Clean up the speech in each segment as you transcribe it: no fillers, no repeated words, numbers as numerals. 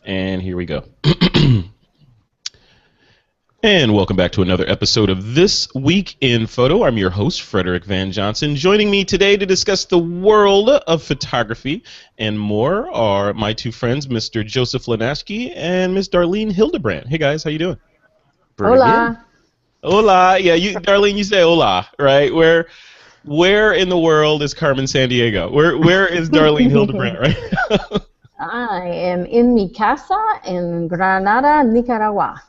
And here we go. And welcome back to another episode of This Week in Photo. I'm your host, Frederick Van Johnson. Joining me today to discuss the world of photography and more are my two friends, Mr. Joseph Lanaschke and Miss Darlene Hildebrand. Hey guys, how you doing? Pretty Hola. Good. Hola. Yeah, Darlene, you say hola, right? Where in the world is Carmen Sandiego? Where is Darlene Hildebrand, right? I am in mi casa in Granada, Nicaragua.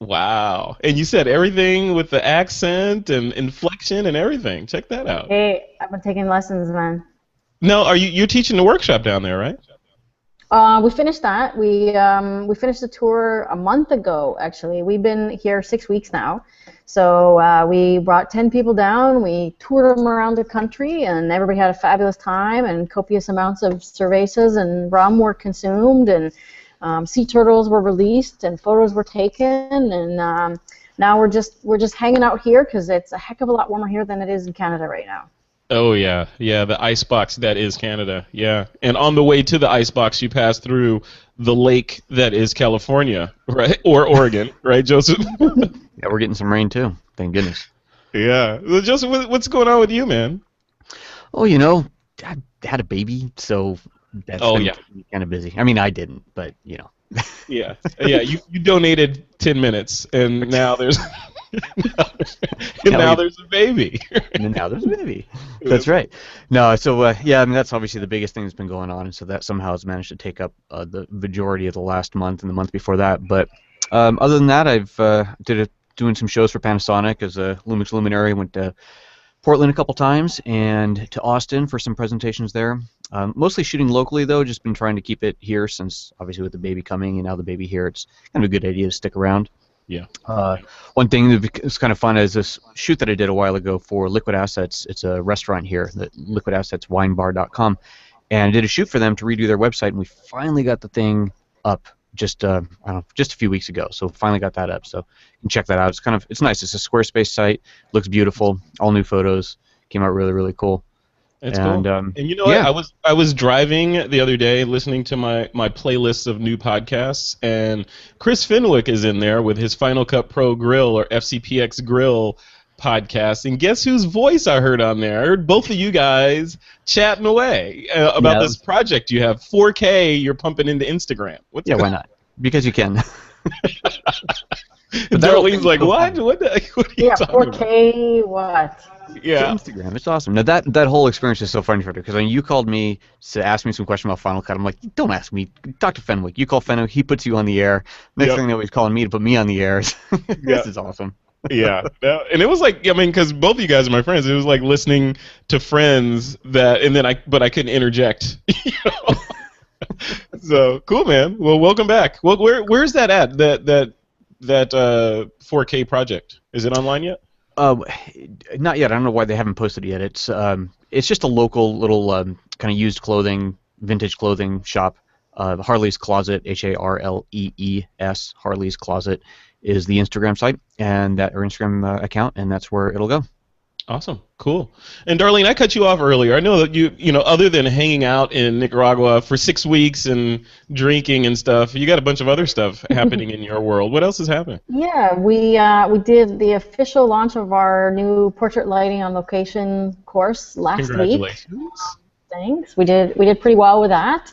Wow. And you said everything with the accent and inflection and everything. Check that out. Hey, I've been taking lessons, man. No, you're teaching the workshop down there, right? We finished that. We finished the tour a month ago, actually. We've been here 6 weeks now. So we brought 10 people down. We toured them around the country, and everybody had a fabulous time, and copious amounts of cervezas and rum were consumed, and sea turtles were released, and photos were taken, and now we're just hanging out here because it's a heck of a lot warmer here than it is in Canada right now. Oh yeah, the icebox that is Canada, yeah. And on the way to the icebox, you pass through the lake that is California, right? Or Oregon, right, Joseph? Yeah, we're getting some rain too. Thank goodness. Yeah, well, Joseph, what's going on with you, man? Oh, I had a baby, so that's been kind of busy. I mean, I didn't, but Yeah. You donated 10 minutes, and now there's now there's a baby. And now there's a baby. That's right. No, so I mean that's obviously the biggest thing that's been going on, and so that somehow has managed to take up the majority of the last month and the month before that. But other than that, I've doing some shows for Panasonic as a Lumix luminary. Went to Portland a couple times and to Austin for some presentations there. Mostly shooting locally, though. Just been trying to keep it here since, obviously, with the baby coming and now the baby here, it's kind of a good idea to stick around. Yeah. One thing that was kind of fun is this shoot that I did a while ago for Liquid Assets. It's a restaurant here, the liquidassetswinebar.com, and I did a shoot for them to redo their website, and we finally got the thing up just I don't know, just a few weeks ago. So finally got that up. So you can check that out. It's nice. It's a Squarespace site. Looks beautiful. All new photos. Came out really, really cool. That's cool. And you know what? I was driving the other day listening to my playlist of new podcasts, and Chris Fenwick is in there with his Final Cut Pro Grill or FCPX Grill podcast. And guess whose voice I heard on there? I heard both of you guys chatting away about this project you have. 4K you're pumping into Instagram. Why not? Because you can. But Darlene's like, what? What are you talking 4K about? what? Yeah. Instagram. It's awesome. Now that whole experience is so funny for her because you called me to ask me some question about Final Cut. I'm like, don't ask me. Talk to Fenwick. You call Fenwick. He puts you on the air. Next thing that he's calling me to put me on the air. This is awesome. Yeah. And it was like, I mean, because both of you guys are my friends. It was like listening to friends but I couldn't interject. So cool, man. Well, welcome back. Well, where's that at? That 4K project. Is it online yet? Not yet. I don't know why they haven't posted it yet. It's just a local little kind of used clothing, vintage clothing shop. Harley's Closet, Harlees, Harley's Closet is the Instagram site and or Instagram account, and that's where it'll go. Awesome, cool. And Darlene, I cut you off earlier. I know that you know, other than hanging out in Nicaragua for 6 weeks and drinking and stuff, you got a bunch of other stuff happening in your world. What else is happening? Yeah, we did the official launch of our new portrait lighting on location course last week. Congratulations. Thanks. We did pretty well with that,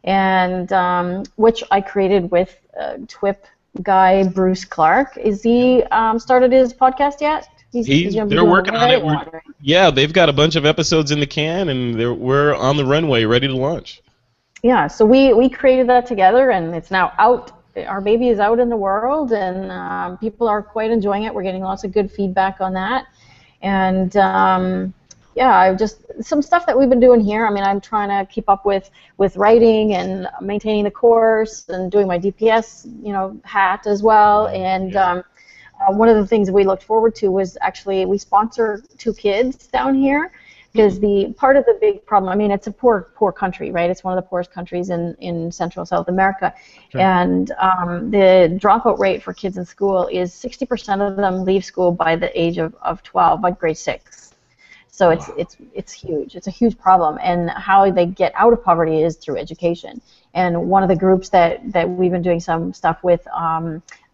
and which I created with TWiP guy Bruce Clark. Is he started his podcast yet? They're working on it. Yeah, they've got a bunch of episodes in the can, and we're on the runway, ready to launch. Yeah, so we created that together, and it's now out. Our baby is out in the world, and people are quite enjoying it. We're getting lots of good feedback on that, and I just some stuff that we've been doing here. I mean, I'm trying to keep up with writing and maintaining the course, and doing my DPS, hat as well, and. One of the things we looked forward to was actually we sponsor 2 kids down here because the part of the big problem, I mean, it's a poor country, right? It's one of the poorest countries in Central South America, and the dropout rate for kids in school is 60% of them leave school by the age of 12, by grade 6. So it's huge. It's a huge problem. And how they get out of poverty is through education. And one of the groups that we've been doing some stuff with,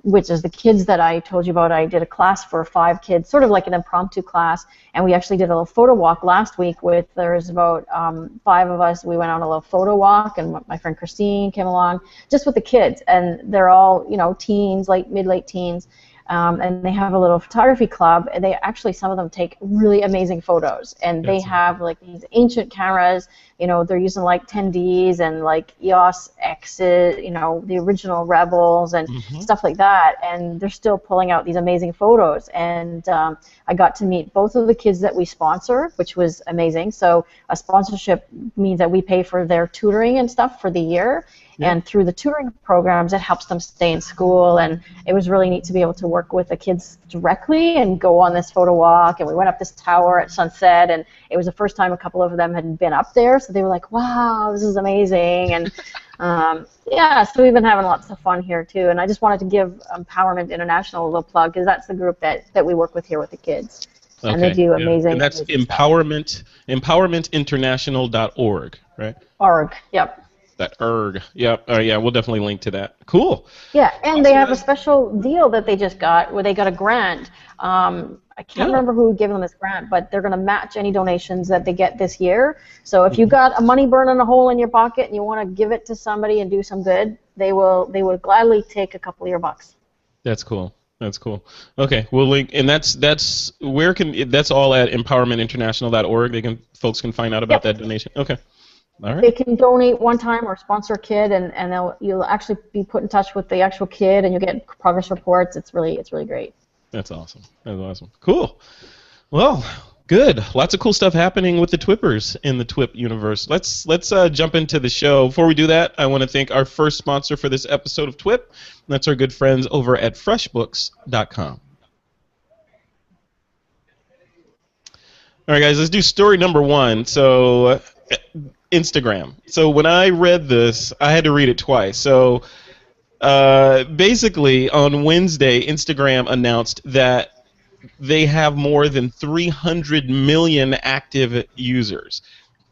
which is the kids that I told you about. I did a class for 5 kids, sort of like an impromptu class, and we actually did a little photo walk last week with, there's about 5 of us. We went on a little photo walk, and my friend Christine came along, just with the kids, and they're all, teens, mid-late teens, and they have a little photography club, and they actually, some of them take really amazing photos, and they have like these ancient cameras, they're using like 10Ds and like EOS X's, the original Rebels and stuff like that, and they're still pulling out these amazing photos. And I got to meet both of the kids that we sponsor, which was amazing. So a sponsorship means that we pay for their tutoring and stuff for the year. Yeah. And through the tutoring programs, it helps them stay in school, and it was really neat to be able to work with the kids directly and go on this photo walk. And we went up this tower at sunset, and it was the first time a couple of them had been up there, so they were like, wow, this is amazing. And yeah, so we've been having lots of fun here too. And I just wanted to give Empowerment International a little plug, because that's the group that we work with here with the kids. Okay. And they do amazing. And that's empowermentinternational.org, right? Org, yep. That erg. Yep. Yeah, we'll definitely link to that. Cool. Yeah, and they have a special deal that they just got where they got a grant. I can't remember who gave them this grant, but they're going to match any donations that they get this year. So if you got a money burning a hole in your pocket and you want to give it to somebody and do some good, they would gladly take a couple of your bucks. That's cool. That's cool. Okay, we'll link, and that's where that's all at empowermentinternational.org. Folks can find out about that donation. Okay. All right. They can donate one time or sponsor a kid, and you'll actually be put in touch with the actual kid, and you'll get progress reports. It's really great. That's awesome. That's awesome. Cool. Well, good. Lots of cool stuff happening with the TWiPers in the TWiP universe. Let's jump into the show. Before we do that, I want to thank our first sponsor for this episode of TWiP. That's our good friends over at FreshBooks.com. All right, guys. Let's do story number 1. So. Instagram. So when I read this, I had to read it twice. So basically, on Wednesday, Instagram announced that they have more than 300 million active users.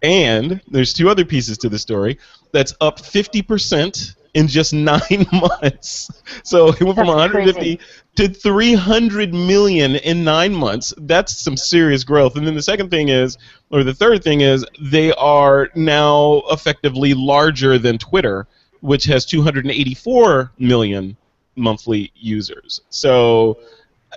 And there's 2 other pieces to the story. That's up 50% in just 9 months. So it went from 150 to 300 million in 9 months. That's some serious growth. And then the third thing is, they are now effectively larger than Twitter, which has 284 million monthly users. So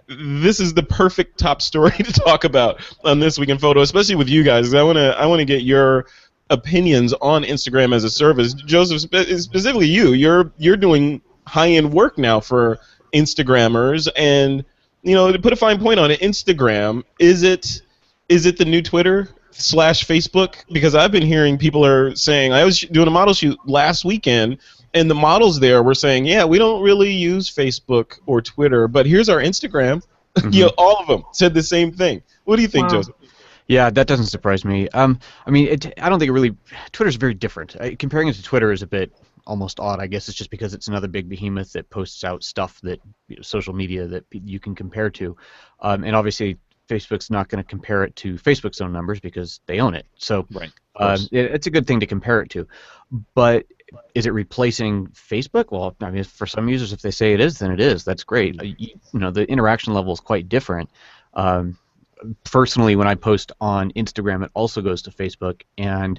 this is the perfect top story to talk about on This Week in Photo, especially with you guys. I want to get your opinions on Instagram as a service. Joseph, specifically you're doing high-end work now for Instagrammers, and to put a fine point on it, Instagram, is it the new Twitter / Facebook? Because I've been hearing people are saying, I was doing a model shoot last weekend, and the models there were saying, yeah, we don't really use Facebook or Twitter, but here's our Instagram. Mm-hmm. All of them said the same thing. What do you think, Joseph? Yeah, that doesn't surprise me. I mean, I don't think it really. Twitter's very different. Comparing it to Twitter is a bit almost odd. I guess it's just because it's another big behemoth that posts out stuff that social media that you can compare to, and obviously Facebook's not going to compare it to Facebook's own numbers because they own it. So right. It's a good thing to compare it to, but is it replacing Facebook? Well, I mean, for some users, if they say it is, then it is. That's great. The interaction level is quite different. Personally, when I post on Instagram, it also goes to Facebook, and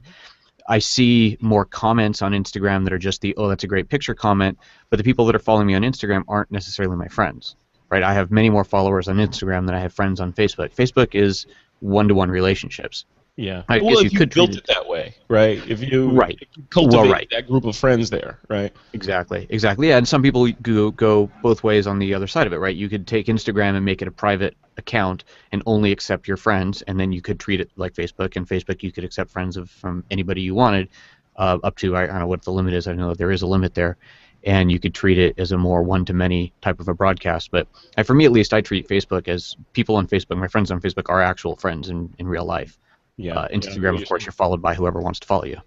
I see more comments on Instagram that are just oh, that's a great picture comment, but the people that are following me on Instagram aren't necessarily my friends, right? I have many more followers on Instagram than I have friends on Facebook. Facebook is one-to-one relationships. Yeah. Well, if you built it that way, right? If you cultivate that group of friends there, right? Exactly. Yeah, and some people go both ways on the other side of it, right? You could take Instagram and make it a private account and only accept your friends, and then you could treat it like Facebook, and Facebook you could accept friends from anybody you wanted, up to, I don't know what the limit is. I know there is a limit there, and you could treat it as a more one-to-many type of a broadcast. But for me, at least, I treat Facebook as people on Facebook. My friends on Facebook are actual friends in real life. Yeah. Instagram, of course, you're followed by whoever wants to follow you.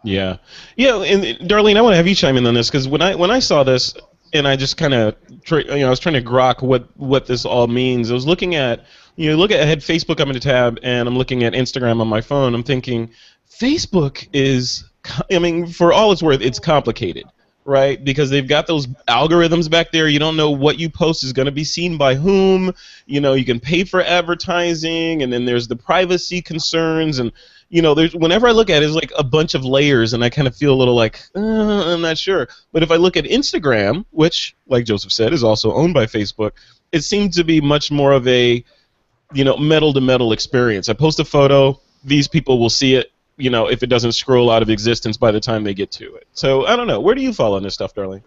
Yeah. Yeah, and Darlene, I want to have you chime in on this, because when I saw this, and I just kind of, I was trying to grok what this all means. I was looking at, I had Facebook up in the tab, and I'm looking at Instagram on my phone. I'm thinking, Facebook is, I mean, for all it's worth, it's complicated, right? Because they've got those algorithms back there. You don't know what you post is going to be seen by whom. You can pay for advertising, and then there's the privacy concerns, and there's, whenever I look at it, it's like a bunch of layers, and I kind of feel a little like, I'm not sure. But if I look at Instagram, which, like Joseph said, is also owned by Facebook, it seems to be much more of a, metal-to-metal experience. I post a photo, these people will see it, if it doesn't scroll out of existence by the time they get to it. So, I don't know. Where do you fall on this stuff, Darlene?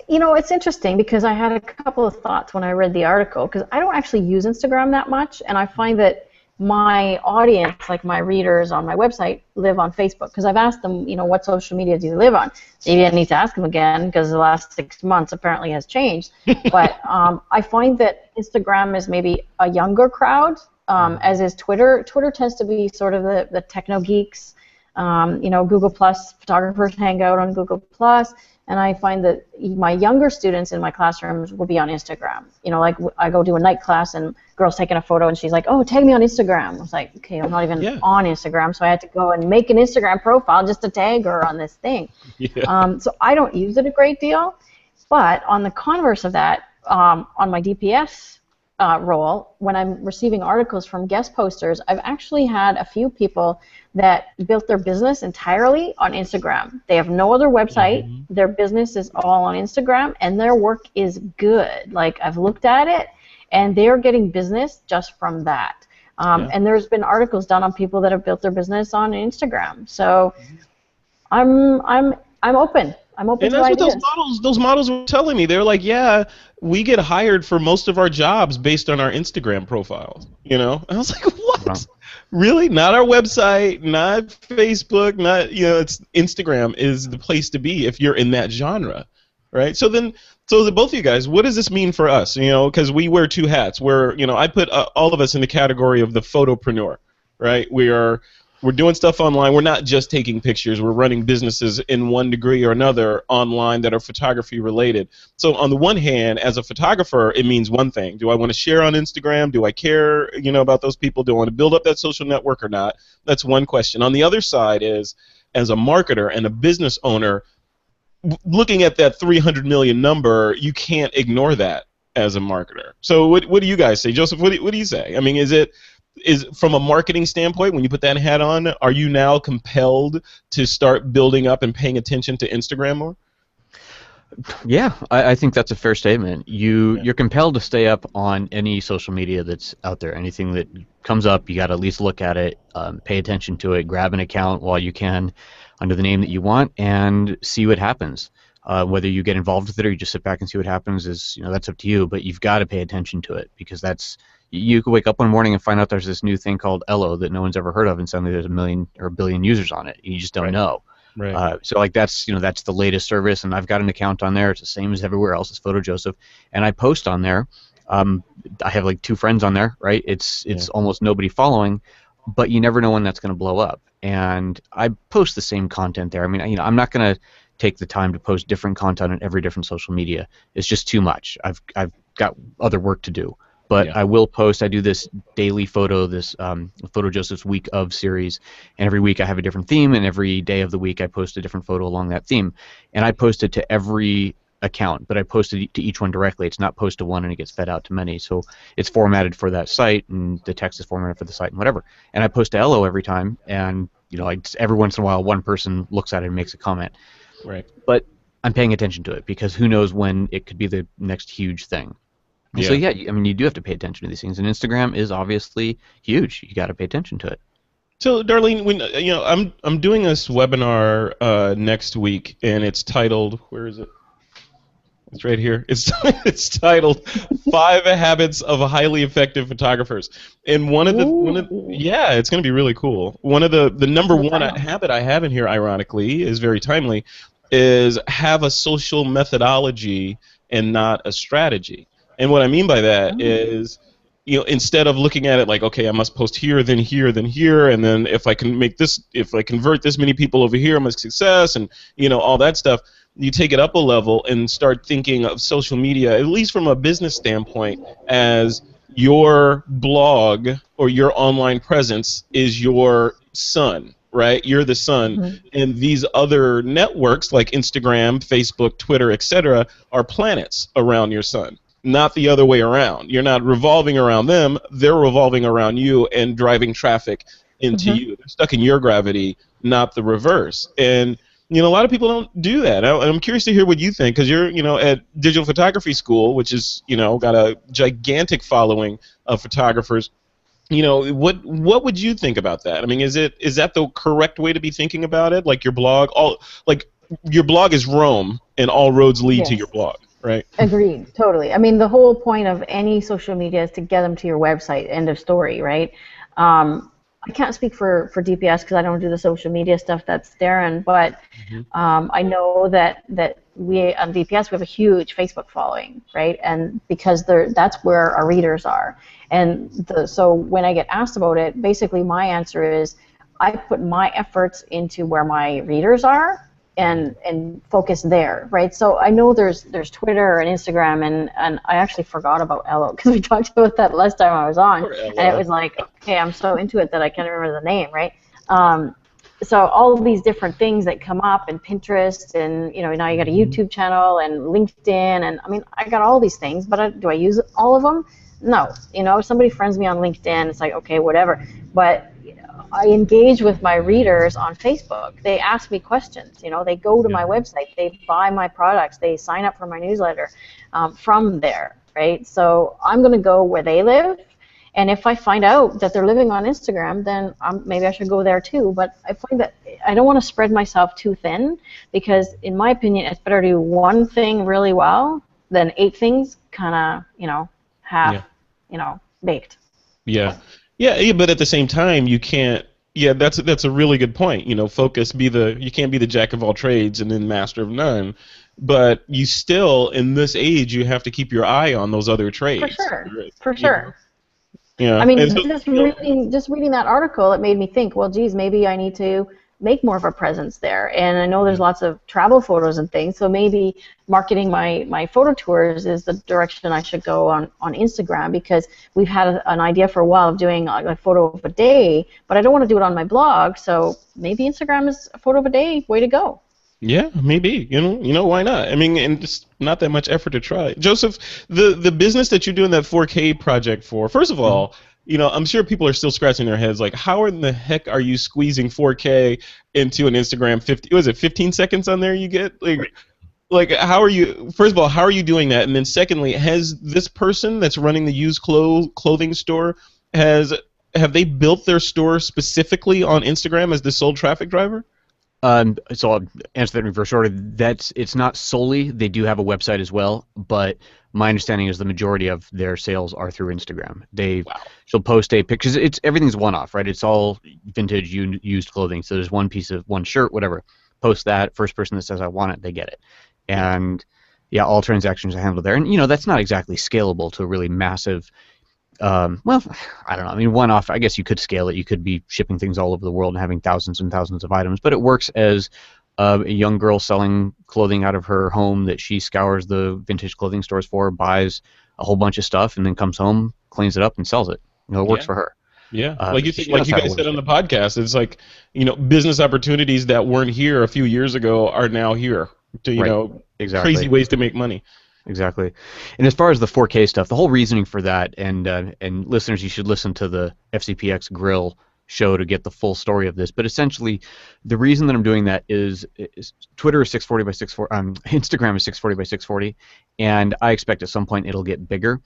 It's interesting because I had a couple of thoughts when I read the article, because I don't actually use Instagram that much, and I find that my audience, like my readers on my website, live on Facebook, because I've asked them, what social media do you live on? Maybe I need to ask them again, because the last 6 months apparently has changed. But I find that Instagram is maybe a younger crowd, as is Twitter. Twitter tends to be sort of the techno geeks. Google Plus, photographers hang out on Google Plus. And I find that my younger students in my classrooms will be on Instagram. Like I go do a night class and girl's taking a photo and she's like, oh, tag me on Instagram. I was like, okay, I'm not even on Instagram, so I had to go and make an Instagram profile just to tag her on this thing. Yeah. So I don't use it a great deal. But on the converse of that, on my DPS role, when I'm receiving articles from guest posters, I've actually had a few people that built their business entirely on Instagram. They have no other website. Mm-hmm. Their business is all on Instagram, and their work is good. Like, I've looked at it, and they're getting business just from that. And there's been articles done on people that have built their business on Instagram. So I'm open. I'm open to ideas. And that's what those models were telling me. They were like, yeah, we get hired for most of our jobs based on our Instagram profiles. And I was like, what? Wow. Really? Not our website, not Facebook, not, it's Instagram is the place to be if you're in that genre, right? So the both of you guys, what does this mean for us? Because we wear two hats. I put all of us in the category of the photopreneur, right? We're doing stuff online. We're not just taking pictures. We're running businesses in one degree or another online that are photography related. So on the one hand, as a photographer, it means one thing. Do I want to share on Instagram? Do I care, about those people? Do I want to build up that social network or not? That's one question. On the other side is, as a marketer and a business owner, looking at that 300 million number, you can't ignore that as a marketer. So what do you guys say? Joseph, what do you say? I mean, is from a marketing standpoint, when you put that hat on, are you now compelled to start building up and paying attention to Instagram more? Yeah, I think that's a fair statement. You're compelled to stay up on any social media that's out there. Anything that comes up, you got to at least look at it, pay attention to it, grab an account while you can under the name that you want, and see what happens. Whether you get involved with it or you just sit back and see what happens is, that's up to you. But you've got to pay attention to it, because you could wake up one morning and find out there's this new thing called Elo that no one's ever heard of, and suddenly there's 1 million or 1 billion users on it. You just don't know. Right. So like that's the latest service, and I've got an account on there. It's the same as everywhere else. It's Photo Joseph, and I post on there. I have like 2 friends on there, right? It's almost nobody following, but you never know when that's going to blow up. And I post the same content there. I mean, I'm not going to take the time to post different content on every different social media. It's just too much. I've got other work to do. But I will post. I do this daily photo, this Photo Joseph's Week of series, and every week I have a different theme, and every day of the week I post a different photo along that theme. And I post it to every account, but I post it to each one directly. It's not post to one and it gets fed out to many. So it's formatted for that site, and the text is formatted for the site, and whatever. And I post to Elo every time, and every once in a while one person looks at it and makes a comment. Right. But I'm paying attention to it, because who knows when it could be the next huge thing. So I mean, you do have to pay attention to these things, and Instagram is obviously huge. You got to pay attention to it. So, Darlene, when I'm doing this webinar next week, and it's titled, where is it? It's right here. It's titled 5 Habits of Highly Effective Photographers, and it's going to be really cool. One of the number one habit I have in here, ironically, is very timely, is have a social methodology and not a strategy. And what I mean by that is, instead of looking at it like, okay, I must post here, then here, then here, and then if I convert this many people over here, I'm a success, and all that stuff. you take it up a level and start thinking of social media, at least from a business standpoint, as your blog or your online presence is your sun, right? You're the sun, Mhm. and these other networks like Instagram, Facebook, Twitter, etc., are planets around your sun, not the other way around. You're not revolving around them; they're revolving around you and driving traffic into Mhm. you. They're stuck in your gravity, not the reverse. And a lot of people don't do that. I'm curious to hear what you think, because you're, at digital photography school, which is, got a gigantic following of photographers. What would you think about that? I mean, is that the correct way to be thinking about it? Like your blog is Rome, and all roads lead to your Yes. blog, right? Agreed, totally. I mean, the whole point of any social media is to get them to your website. End of story, right? I can't speak for DPS because I don't do the social media stuff. That's Darren, but I know that we on DPS we have a huge Facebook following, right? And because that's where our readers are. And so when I get asked about it, basically my answer is I put my efforts into where my readers are and focus there, right? So I know there's Twitter and Instagram, and I actually forgot about Ello because we talked about that last time I was on, and it was like, okay, I'm so into it that I can't remember the name, right? So all of these different things that come up, and Pinterest, and now you got a YouTube channel and LinkedIn, and I mean I got all these things, but do I use all of them? No. If somebody friends me on LinkedIn, it's like, okay, whatever, but I engage with my readers on Facebook. They ask me questions. They go to my website. They buy my products. They sign up for my newsletter from there, right? So I'm going to go where they live. And if I find out that they're living on Instagram, then maybe I should go there too. But I find that I don't want to spread myself too thin because, in my opinion, it's better to do one thing really well than 8 things kind of, half, baked. Yeah. Yeah, but at the same time, you can't. Yeah, that's a really good point. Focus. You can't be the jack of all trades and then master of none. But you still, in this age, you have to keep your eye on those other For trades. sure. Right? For sure. Yeah. I mean, And so, just reading that article, it made me think, well, geez, maybe I need to make more of a presence there. And I know there's lots of travel photos and things, so maybe marketing my photo tours is the direction I should go on Instagram, because we've had an idea for a while of doing a photo of a day, but I don't want to do it on my blog, so maybe Instagram is a photo of a day way to go. yeah, maybe. Why not? I mean, and just not that much effort to try. Joseph, the business that you're doing that 4K project for, first of all, I'm sure people are still scratching their heads like, how in the heck are you squeezing 4K into an Instagram 15 seconds on there you get? Like how are you, first of all, how are you doing that? And then secondly, has this person that's running the used clothing store, have they built their store specifically on Instagram as the sole traffic driver? So I'll answer that in reverse order. It's not solely. They do have a website as well, but my understanding is the majority of their sales are through Instagram. She'll post a picture. Everything's one-off, right? It's all vintage used clothing. So there's one piece of one shirt, whatever. Post that. First person that says I want it, they get it. And yeah, all transactions are handled there. And that's not exactly scalable to a really massive. Well, I don't know. I mean, one-off, I guess you could scale it. You could be shipping things all over the world and having thousands and thousands of items, but it works as a young girl selling clothing out of her home that she scours the vintage clothing stores for, buys a whole bunch of stuff, and then comes home, cleans it up, and sells it. It works for her. Yeah, like you guys said on the podcast, it's like, business opportunities that weren't here a few years ago are now here. Exactly. Crazy ways to make money. Exactly. And as far as the 4K stuff, the whole reasoning for that, and listeners, you should listen to the FCPX Grill show to get the full story of this. But essentially, the reason that I'm doing that is Twitter is 640 by 640, Instagram is 640 by 640, and I expect at some point it'll get bigger.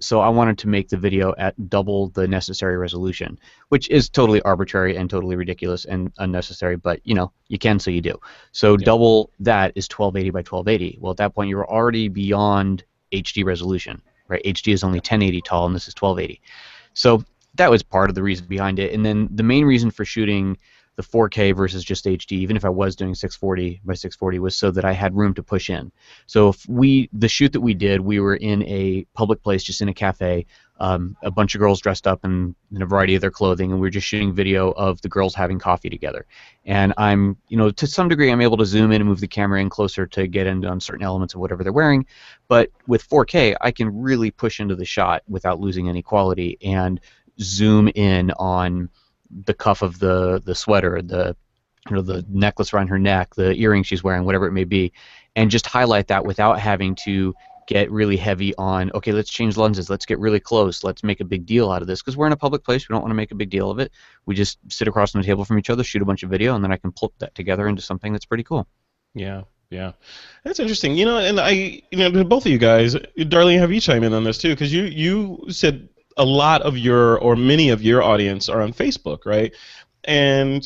So I wanted to make the video at double the necessary resolution, which is totally arbitrary and totally ridiculous and unnecessary, but you can, so you do. So double that is 1280 by 1280. Well, at that point, you're already beyond HD resolution, right? HD is only 1080 tall, and this is 1280. So that was part of the reason behind it. And then the main reason for shooting the 4K versus just HD, even if I was doing 640 by 640, was so that I had room to push in. So if the shoot that we did, we were in a public place, just in a cafe. a bunch of girls dressed up in a variety of their clothing, and we were just shooting video of the girls having coffee together. And I'm, to some degree, I'm able to zoom in and move the camera in closer to get in on certain elements of whatever they're wearing. But with 4K, I can really push into the shot without losing any quality and zoom in on the cuff of the sweater, the necklace around her neck, the earrings she's wearing, whatever it may be, and just highlight that without having to get really heavy on, okay, let's change lenses, let's get really close, let's make a big deal out of this, because we're in a public place, we don't want to make a big deal of it. We just sit across from the table from each other, shoot a bunch of video, and then I can pull that together into something that's pretty cool. Yeah, yeah. That's interesting. And to both of you guys, Darlene, have you chime in on this too, because you said a lot of many of your audience are on Facebook, right? And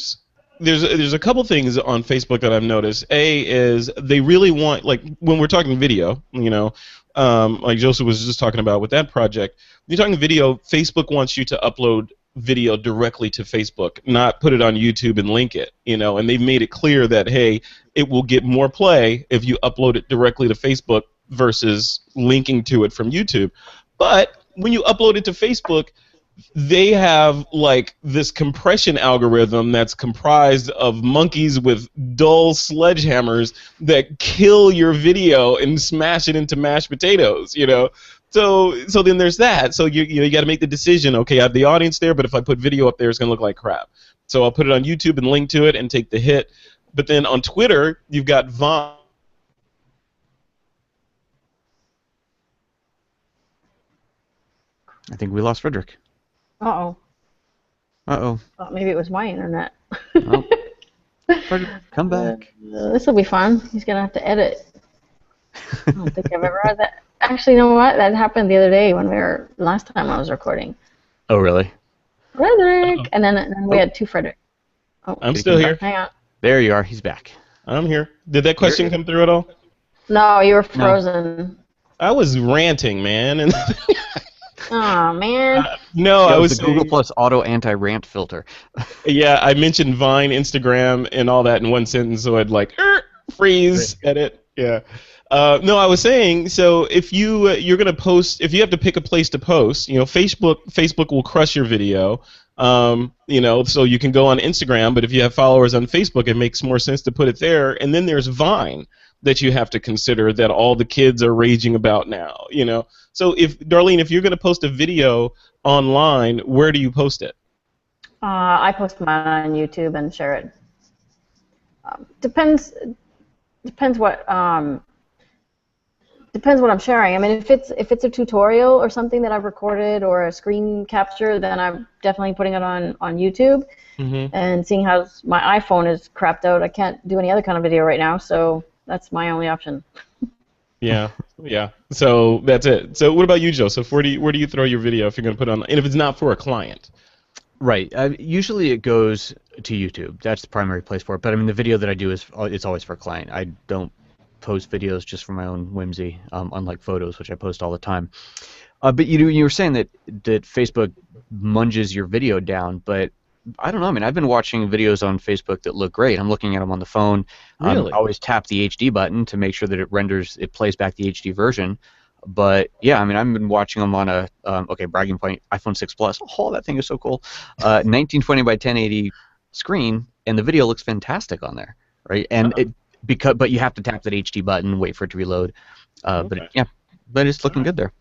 there's a couple things on Facebook that I've noticed. A is they really want, like when we're talking video, like Joseph was just talking about with that project, when you're talking video, Facebook wants you to upload video directly to Facebook, not put it on YouTube and link it, and they've made it clear that, hey, it will get more play if you upload it directly to Facebook versus linking to it from YouTube. But when you upload it to Facebook, they have like this compression algorithm that's comprised of monkeys with dull sledgehammers that kill your video and smash it into mashed potatoes, So then there's that. So you got to make the decision. Okay, I have the audience there, but if I put video up there, it's gonna look like crap. So I'll put it on YouTube and link to it and take the hit. But then on Twitter, you've got Vine. I think we lost Frederick. Uh-oh. Uh-oh. Thought maybe it was my internet. Oh. Frederick, come back. This will be fun. He's going to have to edit. I don't think I've ever had that. Actually, you know what? That happened the other day last time I was recording. Oh, really? Frederick! And then we had two Frederick. Oh, I'm still here. Hang on. There you are. He's back. I'm here. Did that question come through at all? No, you were frozen. No. I was ranting, man. Oh man! No, I was the Google Plus Auto Anti-Rant filter. Yeah, I mentioned Vine, Instagram, and all that in one sentence, so I'd like freeze, edit. Yeah. No, I was saying, so if you're gonna post, if you have to pick a place to post, Facebook will crush your video. So you can go on Instagram, but if you have followers on Facebook, it makes more sense to put it there. And then there's Vine that you have to consider that all the kids are raging about now. So Darlene, if you're going to post a video online, where do you post it? I post mine on YouTube and share it. Depends what I'm sharing. I mean, if it's a tutorial or something that I've recorded or a screen capture, then I'm definitely putting it on YouTube. Mm-hmm. And seeing how my iPhone is crapped out, I can't do any other kind of video right now, so that's my only option. Yeah. So that's it. So what about you, Joseph? Where do you throw your video if you're going to put it on, and if it's not for a client? Right. Usually it goes to YouTube. That's the primary place for it. But I mean, the video that I do it's always for a client. I don't post videos just for my own whimsy, unlike photos, which I post all the time. But you were saying that Facebook munges your video down, but I don't know. I mean, I've been watching videos on Facebook that look great. I'm looking at them on the phone. Really? I always tap the HD button to make sure that it plays back the HD version. But yeah, I mean, I've been watching them on bragging point, iPhone 6 Plus. Oh, that thing is so cool. 1920 by 1080 screen, and the video looks fantastic on there, right? And but you have to tap that HD button, wait for it to reload. Okay. But it's looking good there.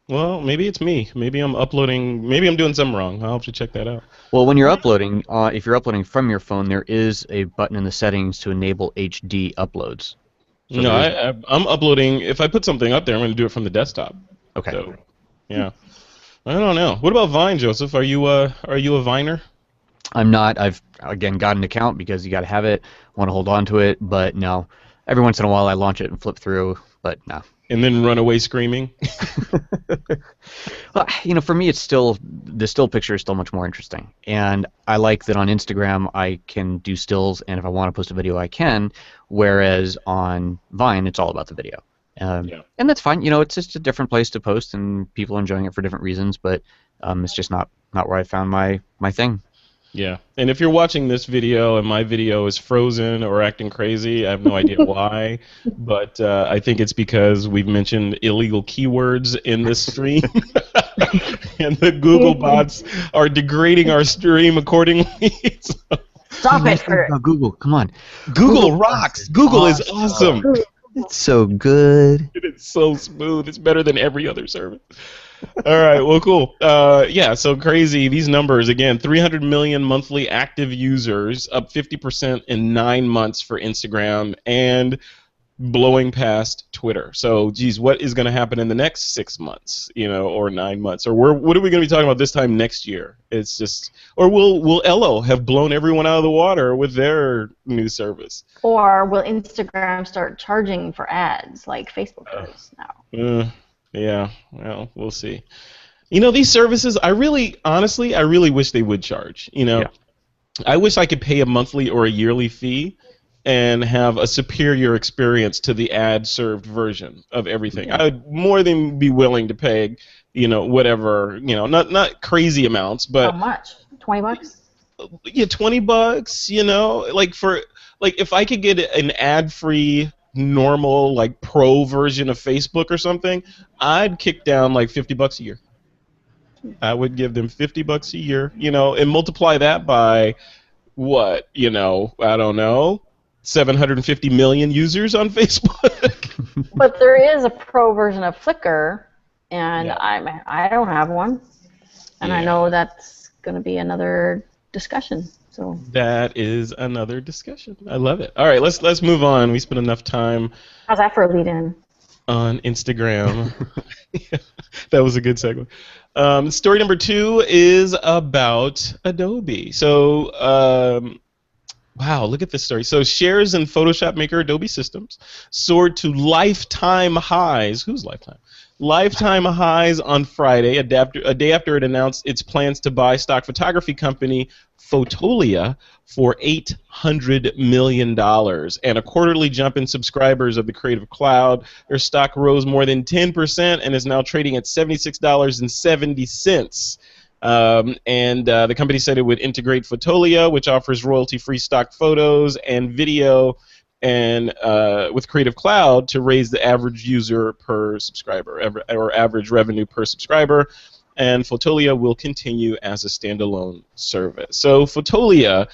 Well, maybe it's me. Maybe I'm uploading. Maybe I'm doing something wrong. I'll have to check that out. Well, when you're uploading, if you're uploading from your phone, there is a button in the settings to enable HD uploads. So no, I'm uploading. If I put something up there, I'm going to do it from the desktop. Okay. So, yeah. I don't know. What about Vine, Joseph? Are you a Viner? I'm not. I've again got an account because you got to have it. Want to hold on to it, but no. Every once in a while, I launch it and flip through, but no. And then run away screaming. Well, for me, the still picture is still much more interesting, and I like that on Instagram I can do stills, and if I want to post a video, I can. Whereas on Vine, it's all about the video, and that's fine. It's just a different place to post, and people are enjoying it for different reasons. But it's just not where I found my thing. Yeah, and if you're watching this video and my video is frozen or acting crazy, I have no idea why, but I think it's because we've mentioned illegal keywords in this stream. and the Google bots are degrading our stream accordingly. Stop it. Google, come on. Google rocks. Google is awesome. It's so good. It's so smooth. It's better than every other service. All right, well, cool. Yeah, so crazy. These numbers, again, 300 million monthly active users, up 50% in 9 months for Instagram, and blowing past Twitter. So, geez, what is going to happen in the next 6 months, or 9 months? Or what are we going to be talking about this time next year? It's just, or will Ello have blown everyone out of the water with their new service? Or will Instagram start charging for ads like Facebook does now? Yeah, well, we'll see. These services, I really wish they would charge. Yeah. I wish I could pay a monthly or a yearly fee and have a superior experience to the ad-served version of everything. Yeah. I would more than be willing to pay, whatever, not crazy amounts, but how much? $20? Yeah, $20, like if I could get an ad-free normal pro version of Facebook or something, I'd kick down like $50 a year. I would give them $50 a year, and multiply that by what, I don't know, 750 million users on Facebook. But there is a pro version of Flickr, and I don't have one, and I know that's going to be another discussion. So that is another discussion. I love it. All right, let's move on. We spent enough time. How's that for a lead-in? On Instagram. That was a good segue. Story number 2 is about Adobe. So, wow, look at this story. So shares in Photoshop maker Adobe systems soared to lifetime highs. Who's lifetime? Lifetime highs on Friday, a day after it announced its plans to buy stock photography company Fotolia for $800 million, and a quarterly jump in subscribers of the Creative Cloud. Their stock rose more than 10% and is now trading at $76.70. The company said it would integrate Fotolia, which offers royalty-free stock photos and video, and with Creative Cloud to raise the average user per subscriber, or average revenue per subscriber. And Fotolia will continue as a standalone service. So Fotolia,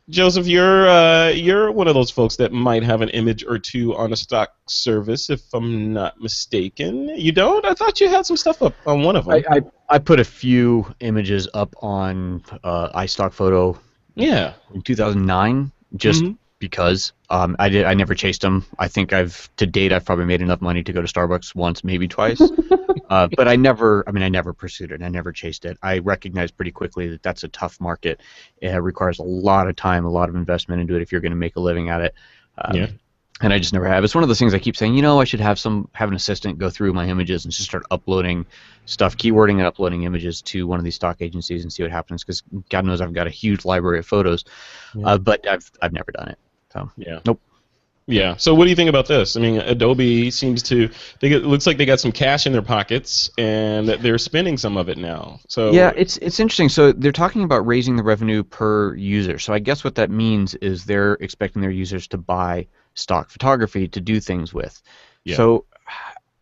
Joseph, you're one of those folks that might have an image or two on a stock service, if I'm not mistaken. You don't? I thought you had some stuff up on one of them. I put a few images up on iStock Photo. Yeah. In 2009, just because I never chased them. I think to date I've probably made enough money to go to Starbucks once, maybe twice. But I never pursued it. I never chased it. I recognized pretty quickly that that's a tough market. It requires a lot of time, a lot of investment into it if you're going to make a living at it. And I just never have. It's one of those things I keep saying, I should have an assistant go through my images and just start uploading stuff, keywording and uploading images to one of these stock agencies and see what happens, because God knows I've got a huge library of photos, but I've never done it. So nope. Yeah. So what do you think about this? I mean, Adobe seems to. It looks like they got some cash in their pockets, and they're spending some of it now. So yeah, it's interesting. So they're talking about raising the revenue per user. So I guess what that means is they're expecting their users to buy stock photography to do things with. Yeah. So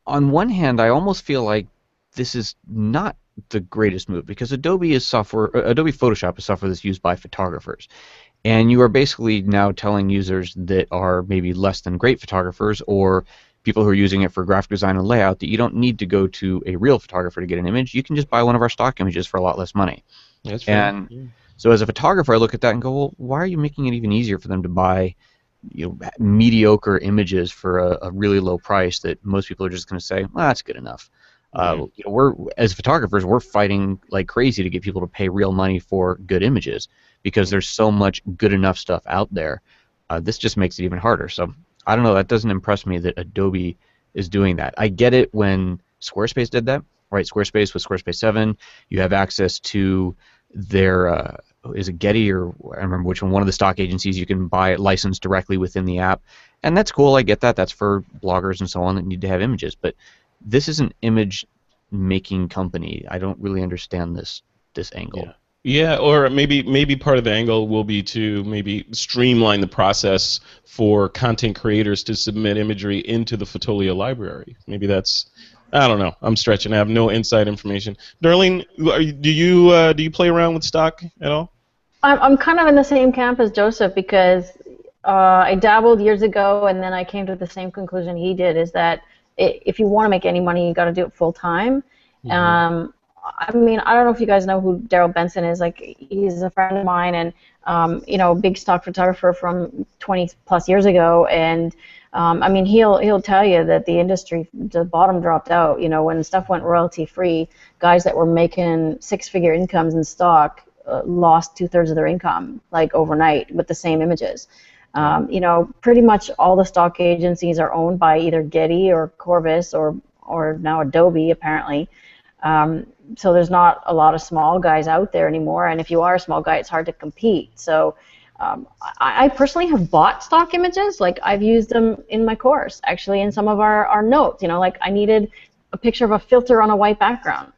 on one hand, I almost feel like this is not the greatest move, because Adobe Photoshop is software that's used by photographers. And you are basically now telling users that are maybe less than great photographers, or people who are using it for graphic design and layout, that you don't need to go to a real photographer to get an image. You can just buy one of our stock images for a lot less money. That's right. And so as a photographer, I look at that and go, well, why are you making it even easier for them to buy mediocre images for a really low price that most people are just going to say, well, that's good enough. We're, as photographers, we're fighting like crazy to get people to pay real money for good images, because there's so much good enough stuff out there. This just makes it even harder. So I don't know. That doesn't impress me that Adobe is doing that. I get it when Squarespace did that, right? Squarespace with Squarespace 7, you have access to their is it Getty, or I don't remember which one of the stock agencies. You can buy it licensed directly within the app, and that's cool. I get that. That's for bloggers and so on that need to have images. But this is an image making company. I don't really understand this angle. Yeah, or maybe part of the angle will be to maybe streamline the process for content creators to submit imagery into the Fotolia library. Maybe that's I don't know. I'm stretching. I have no inside information. Darlene, do you play around with stock at all? I'm kind of in the same camp as Joseph because I dabbled years ago, and then I came to the same conclusion he did: is that if you want to make any money, you got to do it full time. Mm-hmm. I mean, I don't know if you guys know who Daryl Benson is. Like, he's a friend of mine, and you know, big stock photographer from 20 plus years ago. And I mean, he'll tell you that the industry, the bottom dropped out. You know, when stuff went royalty free, guys that were making six-figure incomes in stock lost 2/3 of their income, like overnight, with the same images. You know, pretty much all the stock agencies are owned by either Getty or Corvus or now Adobe, apparently. So there's not a lot of small guys out there anymore, and if you are a small guy, it's hard to compete. So I personally have bought stock images. Like, I've used them in my course, actually, in some of our notes. You know, like I needed a picture of a filter on a white background.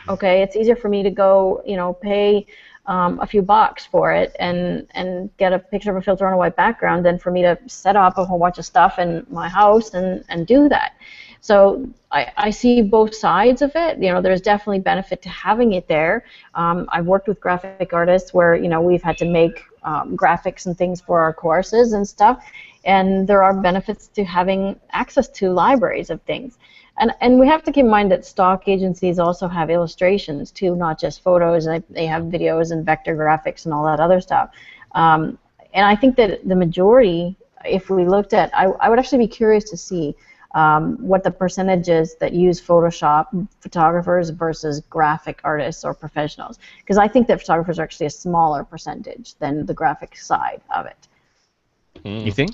Okay, it's easier for me to go, you know, pay a few bucks for it and get a picture of a filter on a white background than for me to set up a whole bunch of stuff in my house and do that. So I see both sides of it. You know, there's definitely benefit to having it there. I've worked with graphic artists where, you know, we've had to make graphics and things for our courses and stuff, and there are benefits to having access to libraries of things. And we have to keep in mind that stock agencies also have illustrations too, not just photos. And they have videos and vector graphics and all that other stuff. And I think that the majority, if we looked at, I would actually be curious to see what the percentage is that use Photoshop photographers versus graphic artists or professionals. Because I think that photographers are actually a smaller percentage than the graphic side of it. You think?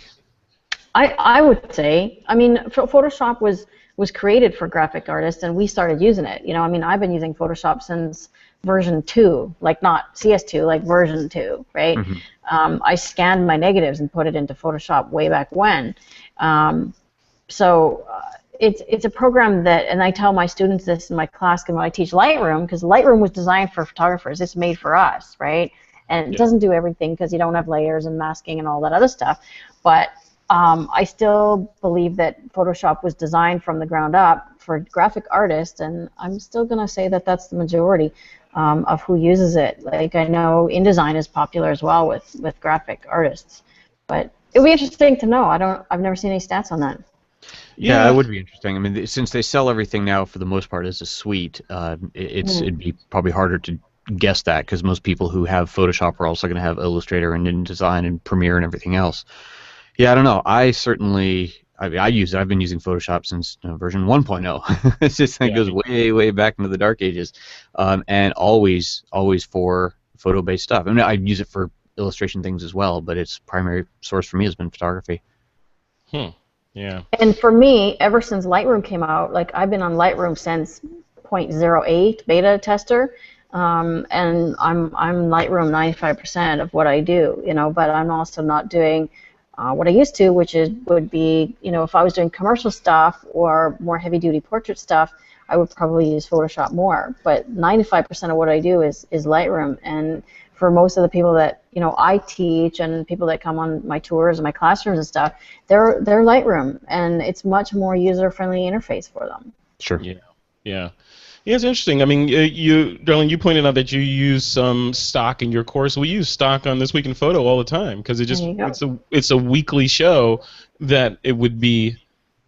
I would say. I mean, Photoshop was created for graphic artists, and we started using it. You know, I mean, I've been using Photoshop since version 2, like not CS2, like version 2, right? Mm-hmm. I scanned my negatives and put it into Photoshop way back when. So it's a program that, and I tell my students this in my class when I teach Lightroom, because Lightroom was designed for photographers. It's made for us, right? And it doesn't do everything because you don't have layers and masking and all that other stuff. But I still believe that Photoshop was designed from the ground up for graphic artists, and I'm still going to say that that's the majority of who uses it. Like, I know InDesign is popular as well with graphic artists, but it would be interesting to know. I've never seen any stats on that. Yeah, it would be interesting. I mean, since they sell everything now for the most part as a suite, it'd be probably harder to guess that, because most people who have Photoshop are also going to have Illustrator and InDesign and Premiere and everything else. Yeah, I don't know. I use it. I've been using Photoshop since version 1.0. It's just it goes way, way back into the dark ages, and always for photo-based stuff. I mean, I use it for illustration things as well, but its primary source for me has been photography. Yeah. And for me, ever since Lightroom came out, like, I've been on Lightroom since 0.08 beta tester, and I'm Lightroom 95% of what I do, you know. But I'm also not doing what I used to, which would be, you know, if I was doing commercial stuff or more heavy-duty portrait stuff, I would probably use Photoshop more. But 95% of what I do is Lightroom. And for most of the people that, you know, I teach and people that come on my tours and my classrooms and stuff, they're Lightroom, and it's much more user-friendly interface for them. Sure. Yeah, it's interesting. I mean, Darlene, you pointed out that you use some stock in your course. We use stock on This Week in Photo all the time because it's a weekly show that it would be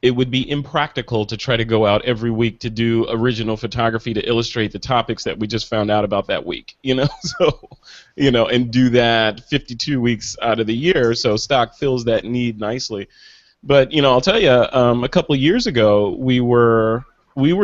impractical to try to go out every week to do original photography to illustrate the topics that we just found out about that week, you know. So, you know, and do that 52 weeks out of the year. So stock fills that need nicely. But, you know, I'll tell you, a couple of years ago, we were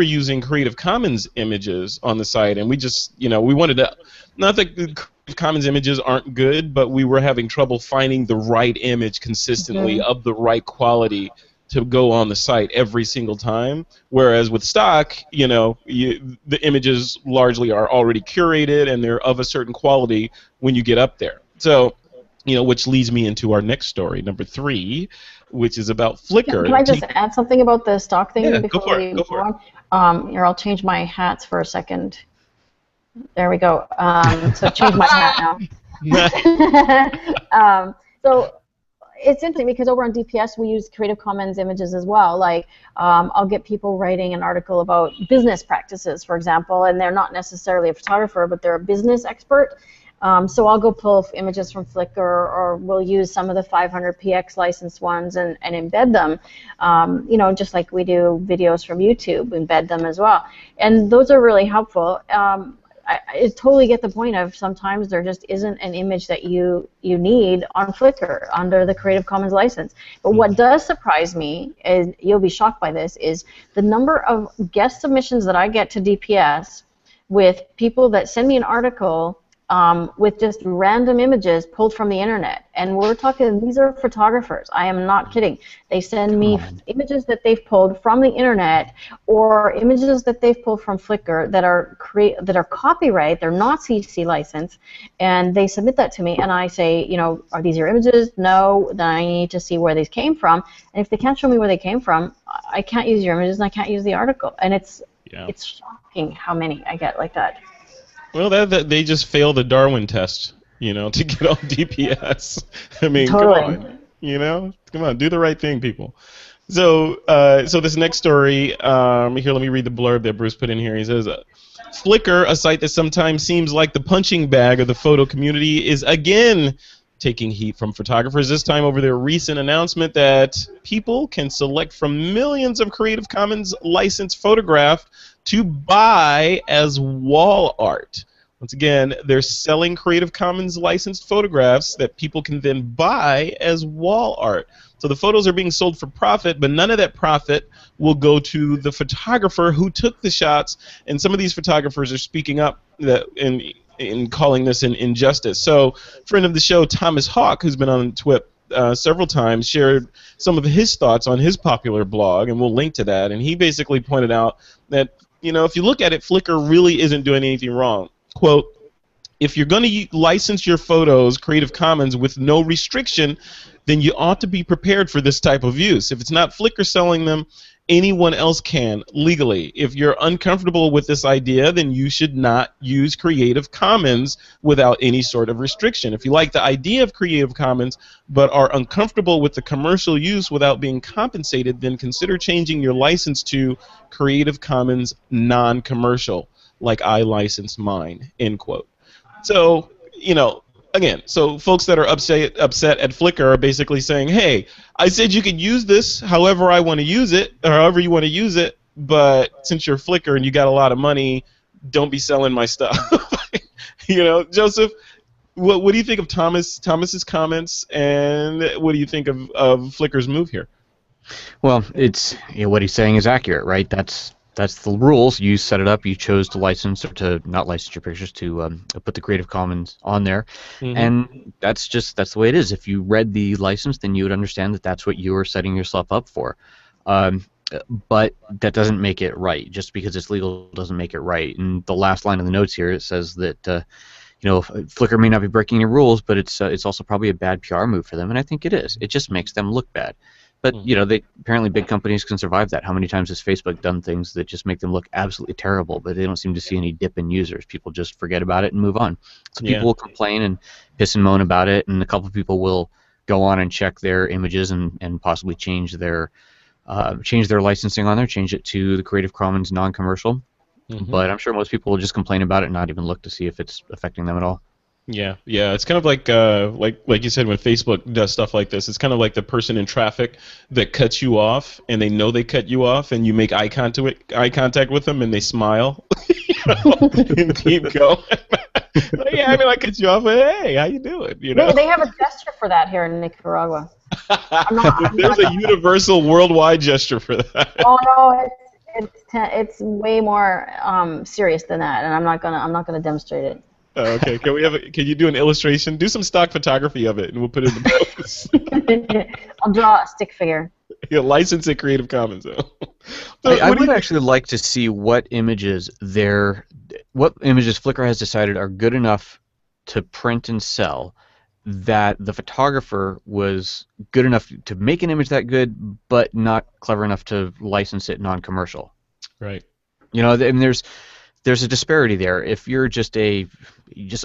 using Creative Commons images on the site, and we just, you know, we wanted to, not that Creative Commons images aren't good, but we were having trouble finding the right image consistently of the right quality to go on the site every single time. Whereas with stock, you know, the images largely are already curated and they're of a certain quality when you get up there. So, you know, which leads me into our next story, number 3, which is about Flickr. Can I just add something about the stock thing before go for we move on? Here, I'll change my hats for a second. There we go. So change my hat now. So it's interesting because over on DPS we use Creative Commons images as well. Like I'll get people writing an article about business practices, for example, and they're not necessarily a photographer, but they're a business expert. So I'll go pull images from Flickr, or we'll use some of the 500px licensed ones and embed them, just like we do videos from YouTube, embed them as well. And those are really helpful. I totally get the point of sometimes there just isn't an image that you need on Flickr under the Creative Commons license. But what does surprise me, is you'll be shocked by this, is the number of guest submissions that I get to DPS with people that send me an article with just random images pulled from the internet. And we're talking, these are photographers. I am not kidding. They send me images that they've pulled from the internet or images that they've pulled from Flickr that are copyright, they're not CC licensed, and they submit that to me, and I say, are these your images? No. Then I need to see where these came from. And if they can't show me where they came from, I can't use your images and I can't use the article. And it's shocking how many I get like that. Well, that they just failed the Darwin test, to get on DPS. I mean, totally. come on, do the right thing, people. So, this next story, here, let me read the blurb that Bruce put in here. He says, Flickr, a site that sometimes seems like the punching bag of the photo community, is again taking heat from photographers, this time over their recent announcement that people can select from millions of Creative Commons licensed photographs to buy as wall art. Once again, they're selling Creative Commons licensed photographs that people can then buy as wall art. So the photos are being sold for profit, but none of that profit will go to the photographer who took the shots, and some of these photographers are speaking up in calling this an injustice. So, friend of the show, Thomas Hawk, who's been on TWiP several times, shared some of his thoughts on his popular blog, and we'll link to that. And he basically pointed out that, if you look at it, Flickr really isn't doing anything wrong. Quote, if you're going to license your photos Creative Commons with no restriction, then you ought to be prepared for this type of use. If it's not Flickr selling them, anyone else can legally. If you're uncomfortable with this idea, then you should not use Creative Commons without any sort of restriction. If you like the idea of Creative Commons but are uncomfortable with the commercial use without being compensated, then consider changing your license to Creative Commons non-commercial, like I licensed mine, end quote. So, again, so folks that are upset at Flickr are basically saying, hey, I said you could use this however I want to use it, or however you want to use it, but since you're Flickr and you got a lot of money, don't be selling my stuff. Joseph, what do you think of Thomas's comments, and what do you think of Flickr's move here? Well, it's what he's saying is accurate, right? That's the rules. You set it up. You chose to license or to not license your pictures, to put the Creative Commons on there, and that's the way it is. If you read the license, then you would understand that that's what you are setting yourself up for. But that doesn't make it right. Just because it's legal doesn't make it right. And the last line of the notes here, it says that Flickr may not be breaking your rules, but it's also probably a bad PR move for them, and I think it is. It just makes them look bad. But apparently big companies can survive that. How many times has Facebook done things that just make them look absolutely terrible, but they don't seem to see any dip in users? People just forget about it and move on. So people will complain and piss and moan about it, and a couple of people will go on and check their images and possibly change their licensing on there, change it to the Creative Commons non-commercial. But I'm sure most people will just complain about it and not even look to see if it's affecting them at all. Yeah, it's kind of like you said, when Facebook does stuff like this, it's kind of like the person in traffic that cuts you off, and they know they cut you off, and you make eye contact with them, and they smile, and keep going. I cut you off, but hey, how you doing? They have a gesture for that here in Nicaragua. There's a universal, worldwide gesture for that. Oh no, it's way more serious than that, and I'm not gonna demonstrate it. Okay, can you do an illustration? Do some stock photography of it, and we'll put it in the post. I'll draw a stick figure. License it Creative Commons. I would actually like to see what images Flickr has decided are good enough to print and sell, that the photographer was good enough to make an image that good, but not clever enough to license it non-commercial. Right. And there's a disparity there. If you're just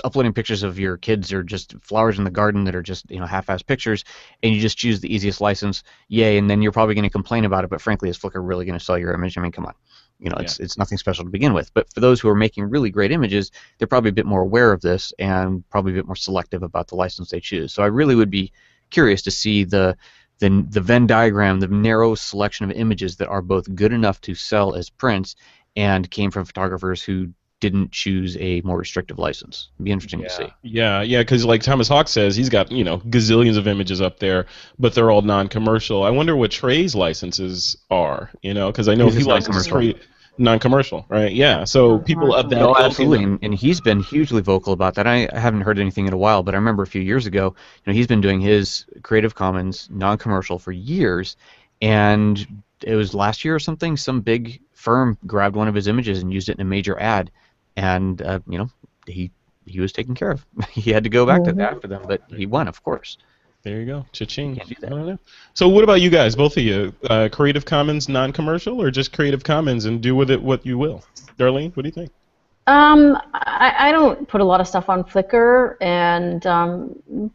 uploading pictures of your kids or just flowers in the garden that are just half-assed pictures, and you just choose the easiest license, yay, and then you're probably going to complain about it. But frankly, is Flickr really going to sell your image? I mean, come on, it's nothing special to begin with. But for those who are making really great images, they're probably a bit more aware of this and probably a bit more selective about the license they choose. So I really would be curious to see the Venn diagram, the narrow selection of images that are both good enough to sell as prints and came from photographers who didn't choose a more restrictive license. It'd be interesting to see. Yeah, because like Thomas Hawk says, he's got gazillions of images up there, but they're all non-commercial. I wonder what Trey's licenses are, because I know he licenses non-commercial, right? Yeah, so people of that. No, absolutely, and he's been hugely vocal about that. I haven't heard anything in a while, but I remember a few years ago, he's been doing his Creative Commons non-commercial for years, and it was last year or something, some big firm grabbed one of his images and used it in a major ad, and he was taken care of. He had to go back to that after them, but he won, of course. There you go, cha-ching. Can't do that. So what about you guys, both of you? Creative Commons non-commercial or just Creative Commons and do with it what you will? Darlene, what do you think? I don't put a lot of stuff on Flickr, and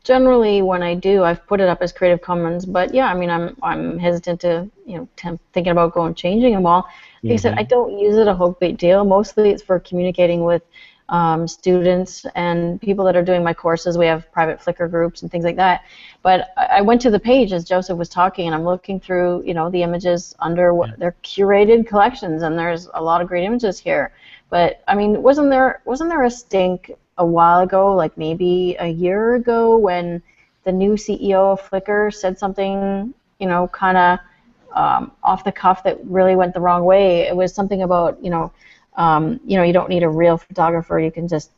generally when I do, I've put it up as Creative Commons. But yeah, I mean, I'm hesitant to thinking about changing them all. Like I said, I don't use it a whole great deal. Mostly it's for communicating with students and people that are doing my courses. We have private Flickr groups and things like that. But I went to the page as Joseph was talking, and I'm looking through the images under their curated collections, and there's a lot of great images here. But I mean, wasn't there a stink a while ago, like maybe a year ago, when the new CEO of Flickr said something, kind of off the cuff that really went the wrong way? It was something about, you don't need a real photographer. You can just,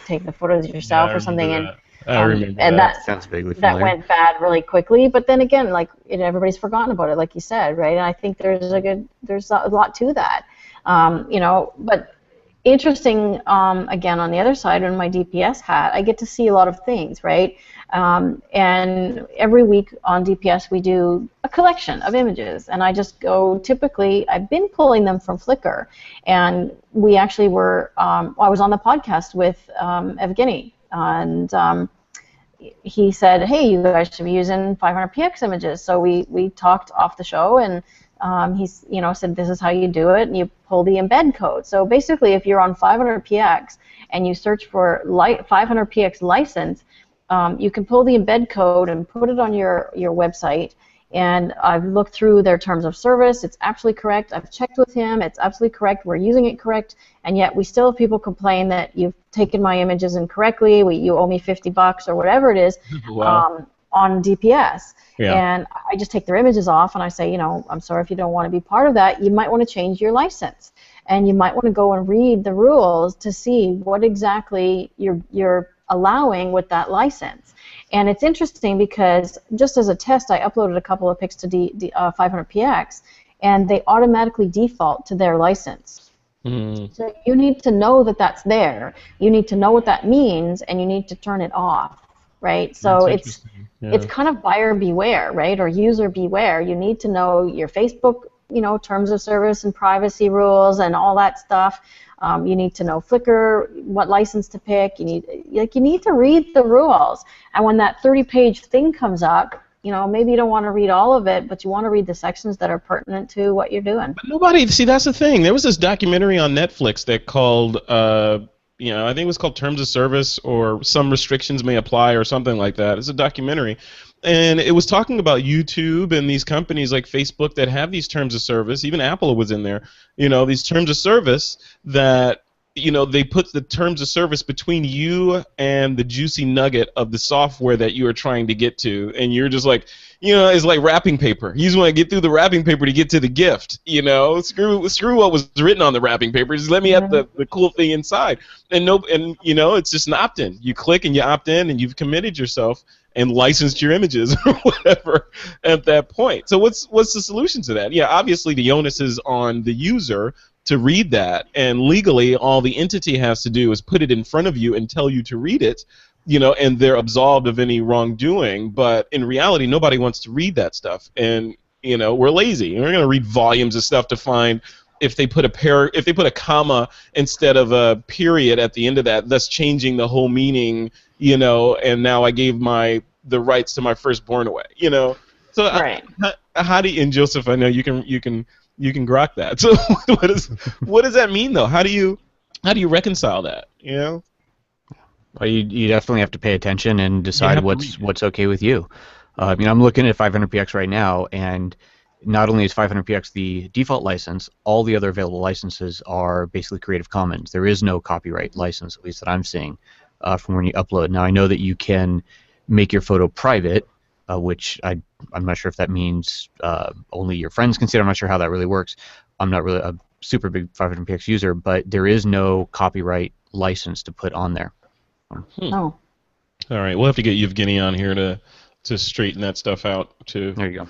take the photos yourself or something. And that sounds vaguely familiar. That went bad really quickly. But then again, like everybody's forgotten about it, like you said, right? And I think there's a lot to that. But interesting, again, on the other side, in my DPS hat, I get to see a lot of things, right? And every week on DPS we do a collection of images, and I just go, typically, I've been pulling them from Flickr, and we actually were, I was on the podcast with Evgeny, and he said, hey, you guys should be using 500px images. So we talked off the show, and he's said this is how you do it, and you pull the embed code. So basically, if you're on 500px and you search for 500px license, you can pull the embed code and put it on your website. And I've looked through their terms of service. It's absolutely correct. I've checked with him. It's absolutely correct. We're using it correct. And yet we still have people complain that you've taken my images incorrectly. You owe me $50 or whatever it is. Wow. On DPS. Yeah. And I just take their images off, and I say, I'm sorry if you don't want to be part of that. You might want to change your license, and you might want to go and read the rules to see what exactly you're allowing with that license. And it's interesting because just as a test, I uploaded a couple of pics to 500px, and they automatically default to their license. So you need to know that that's there. You need to know what that means, and you need to turn it off, right? So it's kind of buyer beware, right, or user beware. You need to know your Facebook, terms of service and privacy rules and all that stuff. You need to know Flickr, what license to pick. You need to read the rules. And when that 30-page thing comes up, maybe you don't want to read all of it, but you want to read the sections that are pertinent to what you're doing. But see, that's the thing. There was this documentary on Netflix that called, I think it was called Terms of Service, or Some Restrictions May Apply, or something like that. It's a documentary. And it was talking about YouTube and these companies like Facebook that have these terms of service. Even Apple was in there. These terms of service that, they put the terms of service between you and the juicy nugget of the software that you are trying to get to. And you're just like, it's like wrapping paper. You just want to get through the wrapping paper to get to the gift. Screw what was written on the wrapping paper. Just let me have the cool thing inside. And it's just an opt-in. You click and you opt in, and you've committed yourself and licensed your images or whatever at that point. So what's the solution to that? Yeah, obviously the onus is on the user to read that, and legally all the entity has to do is put it in front of you and tell you to read it, and they're absolved of any wrongdoing. But in reality, nobody wants to read that stuff, and we're lazy. We're going to read volumes of stuff to find if they put a comma instead of a period at the end of that, thus changing the whole meaning, and now I gave the rights to my firstborn away, So Right. how do you, and Joseph, I know you can grok that. So what does that mean though? How do you reconcile that? Well, you definitely have to pay attention and decide what's okay with you. I'm looking at 500px right now, and not only is 500px the default license, all the other available licenses are basically Creative Commons. There is no copyright license, at least that I'm seeing, from when you upload. Now, I know that you can make your photo private, which I'm not sure if that means only your friends can see it. I'm not sure how that really works. I'm not really a super big 500px user, but there is no copyright license to put on there. Oh. All right, we'll have to get Evgeny on here to straighten that stuff out. There you go.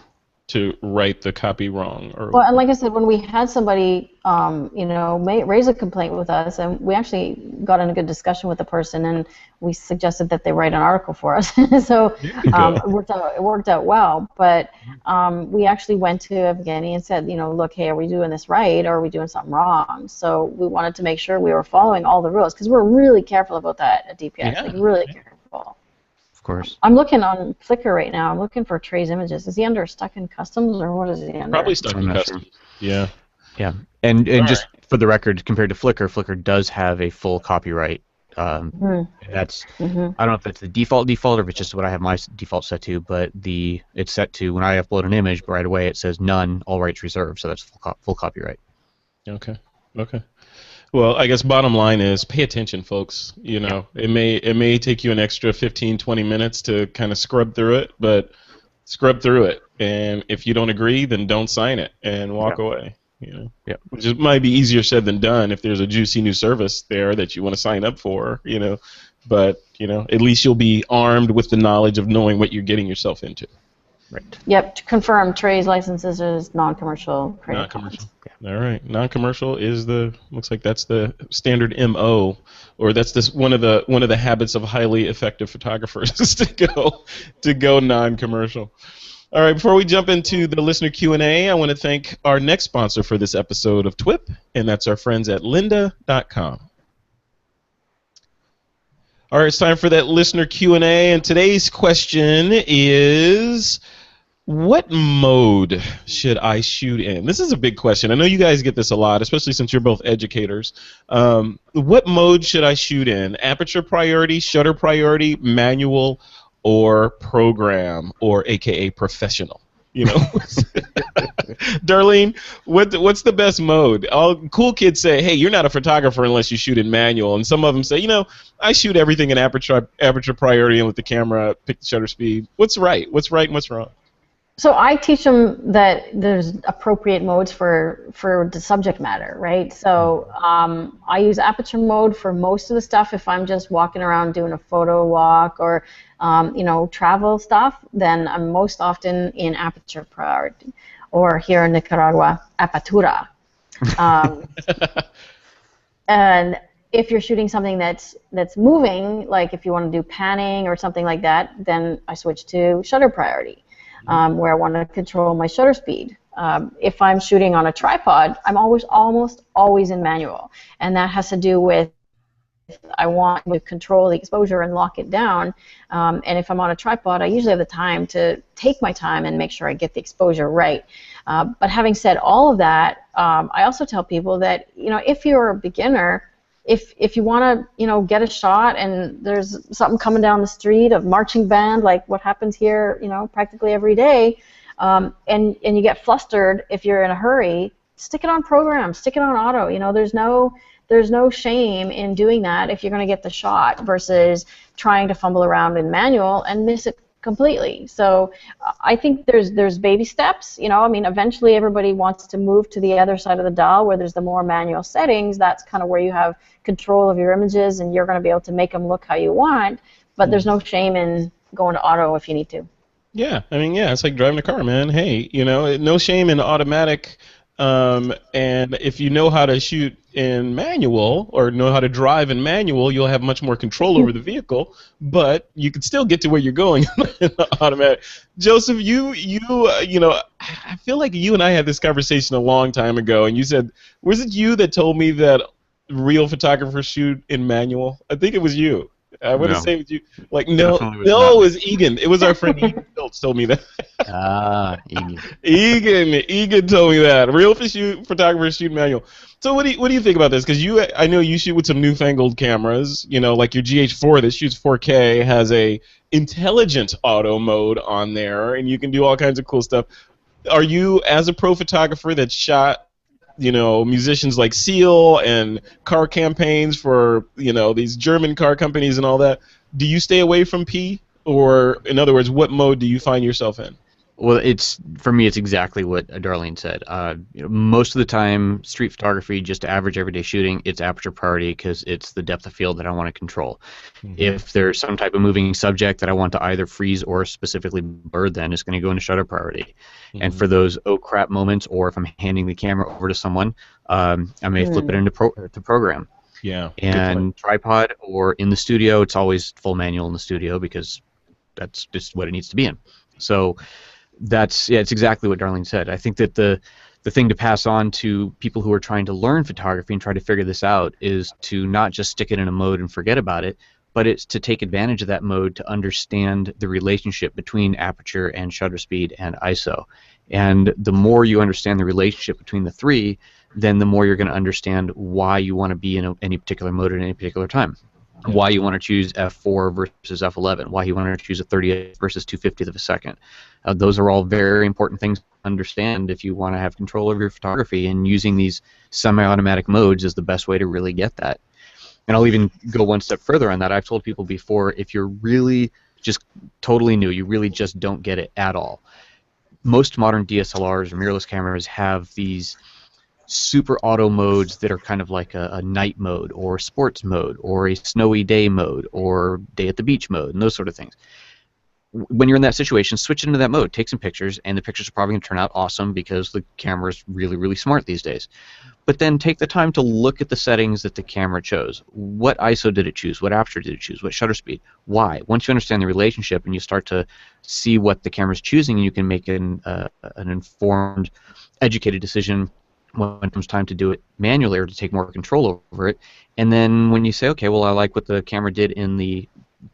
To write the copy wrong. Well, and like I said, when we had somebody, raise a complaint with us, and we actually got in a good discussion with the person, and we suggested that they write an article for us. So it worked out well. But we actually went to Evgeny and said, look, hey, are we doing this right, or are we doing something wrong? So we wanted to make sure we were following all the rules, because we're really careful about that at DPX, like really careful. Of course. I'm looking on Flickr right now. I'm looking for Trey's images. Is he under stuck in customs, or what is he under? Probably stuck in customs. Sure. Yeah. And just for the record, compared to Flickr does have a full copyright. That's I don't know if that's the default or if it's just what I have my default set to, but it's set to when I upload an image, right away it says none, all rights reserved. So that's full copyright. Okay. Well, I guess bottom line is pay attention, folks. It may take you an extra 15, 20 minutes to kind of scrub through it, but scrub through it. And if you don't agree, then don't sign it and walk away. Which might be easier said than done if there's a juicy new service there that you want to sign up for. But at least you'll be armed with the knowledge of knowing what you're getting yourself into. Right. Yep. To confirm, Trey's licenses is non-commercial. Non-commercial. All right. Non-commercial is looks like that's the standard MO, or that's one of the habits of highly effective photographers is to go non-commercial. All right. Before we jump into the listener Q&A, I want to thank our next sponsor for this episode of TWiP, and that's our friends at lynda.com. All right, it's time for that listener Q&A, and today's question is, what mode should I shoot in? This is a big question. I know you guys get this a lot, especially since you're both educators. What mode should I shoot in? Aperture priority, shutter priority, manual, or program, or AKA professional? Darlene, what's the best mode? All cool kids say, hey, you're not a photographer unless you shoot in manual, and some of them say, I shoot everything in aperture priority and let the camera pick the shutter speed. What's right? What's right and what's wrong? So I teach them that there's appropriate modes for the subject matter, right? So I use aperture mode for most of the stuff. If I'm just walking around doing a photo walk or travel stuff, then I'm most often in aperture priority, or here in Nicaragua, apertura. And if you're shooting something that's moving, like if you want to do panning or something like that, then I switch to shutter priority. Where I want to control my shutter speed. If I'm shooting on a tripod, I'm almost always in manual, and that has to do with I want to control the exposure and lock it down. And if I'm on a tripod, I usually have the time to take my time and make sure I get the exposure right. But having said all of that, I also tell people that if you're a beginner, if you want to get a shot and there's something coming down the street, of marching band, like what happens here practically every day, and you get flustered if you're in a hurry, stick it on program, stick it on auto. There's no shame in doing that if you're going to get the shot versus trying to fumble around in manual and miss it completely. So I think there's baby steps. Eventually everybody wants to move to the other side of the dial where there's the more manual settings. That's kind of where you have control of your images and you're going to be able to make them look how you want. But there's no shame in going to auto if you need to. Yeah, it's like driving a car, man. Hey, no shame in automatic And if you know how to shoot in manual or know how to drive in manual, you'll have much more control over the vehicle, but you can still get to where you're going in automatic. Joseph, you know, I feel like you and I had this conversation a long time ago, and you said, was it you that told me that real photographers shoot in manual? I think it was you. I want to No. say it was you. Like, no, it was Egan. It was our friend Egan Schultz told me that. Egan. Egan told me that. Real photographers shoot manual. So what do you think about this? Because I know you shoot with some newfangled cameras. You know, like your GH4 that shoots 4K has a intelligent auto mode on there, and you can do all kinds of cool stuff. Are you, as a pro photographer that shot, you know, musicians like Seal and car campaigns for, you know, these German car companies and all that, do you stay away from P? Or, in other words, what mode do you find yourself in? Well, for me, it's exactly what Darlene said. You know, most of the time, street photography, just average everyday shooting, it's aperture priority because it's the depth of field that I want to control. Mm-hmm. If there's some type of moving subject that I want to either freeze or specifically blur, then it's going to go into shutter priority. Mm-hmm. And for those oh crap moments, or if I'm handing the camera over to someone, I may flip it into the program. Yeah. And tripod or in the studio, it's always full manual in the studio because that's just what it needs to be in. So it's exactly what Darlene said. I think that the thing to pass on to people who are trying to learn photography and try to figure this out is to not just stick it in a mode and forget about it, but it's to take advantage of that mode to understand the relationship between aperture and shutter speed and ISO. And the more you understand the relationship between the three, then the more you're going to understand why you want to be in any particular mode at any particular time. Yeah. Why you want to choose f4 versus f11, why you want to choose a 30th versus 250th of a second. Those are all very important things to understand if you want to have control over your photography, and using these semi-automatic modes is the best way to really get that. And I'll even go one step further on that. I've told people before, if you're really just totally new, you really just don't get it at all, most modern DSLRs or mirrorless cameras have these super auto modes that are kind of like a night mode or sports mode or a snowy day mode or day at the beach mode and those sort of things. When you're in that situation, switch into that mode, take some pictures, and the pictures are probably going to turn out awesome because the camera is really, really smart these days. But then take the time to look at the settings that the camera chose. What ISO did it choose? What aperture did it choose? What shutter speed? Why? Once you understand the relationship and you start to see what the camera's choosing, you can make an informed, educated decision when it comes time to do it manually or to take more control over it. And then when you say, okay, well, I like what the camera did in the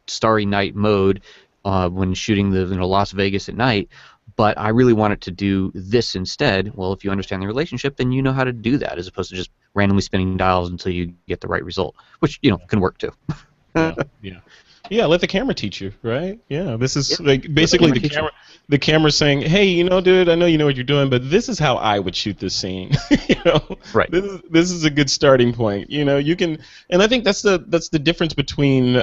starry night mode when shooting the Las Vegas at night, but I really want it to do this instead. Well, if you understand the relationship, then you know how to do that, as opposed to just randomly spinning dials until you get the right result, which, you know, can work too. Yeah, let the camera teach you, right? Yeah, this is like basically the camera saying, "Hey, you know, dude, I know you know what you're doing, but this is how I would shoot this scene." You know, right? This is a good starting point. You know, you can, and I think that's the difference between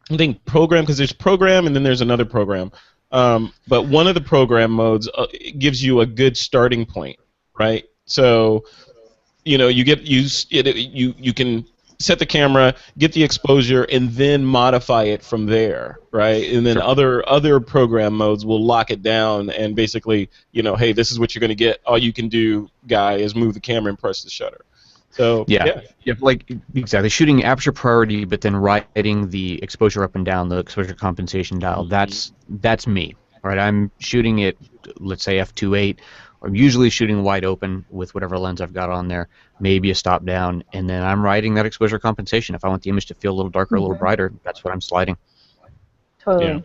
I think program, because there's program and then there's another program, but one of the program modes gives you a good starting point, right? So, you know, you can set the camera, get the exposure, and then modify it from there, right? And then other program modes will lock it down and basically, you know, hey, this is what you're going to get. All you can do, guy, is move the camera and press the shutter. So yeah, like exactly, shooting aperture priority, but then writing the exposure up and down, the exposure compensation dial. That's me, right? I'm shooting it, let's say f2.8. I'm usually shooting wide open with whatever lens I've got on there, maybe a stop down, and then I'm writing that exposure compensation. If I want the image to feel a little darker, a little brighter, that's what I'm sliding. Totally. Yeah.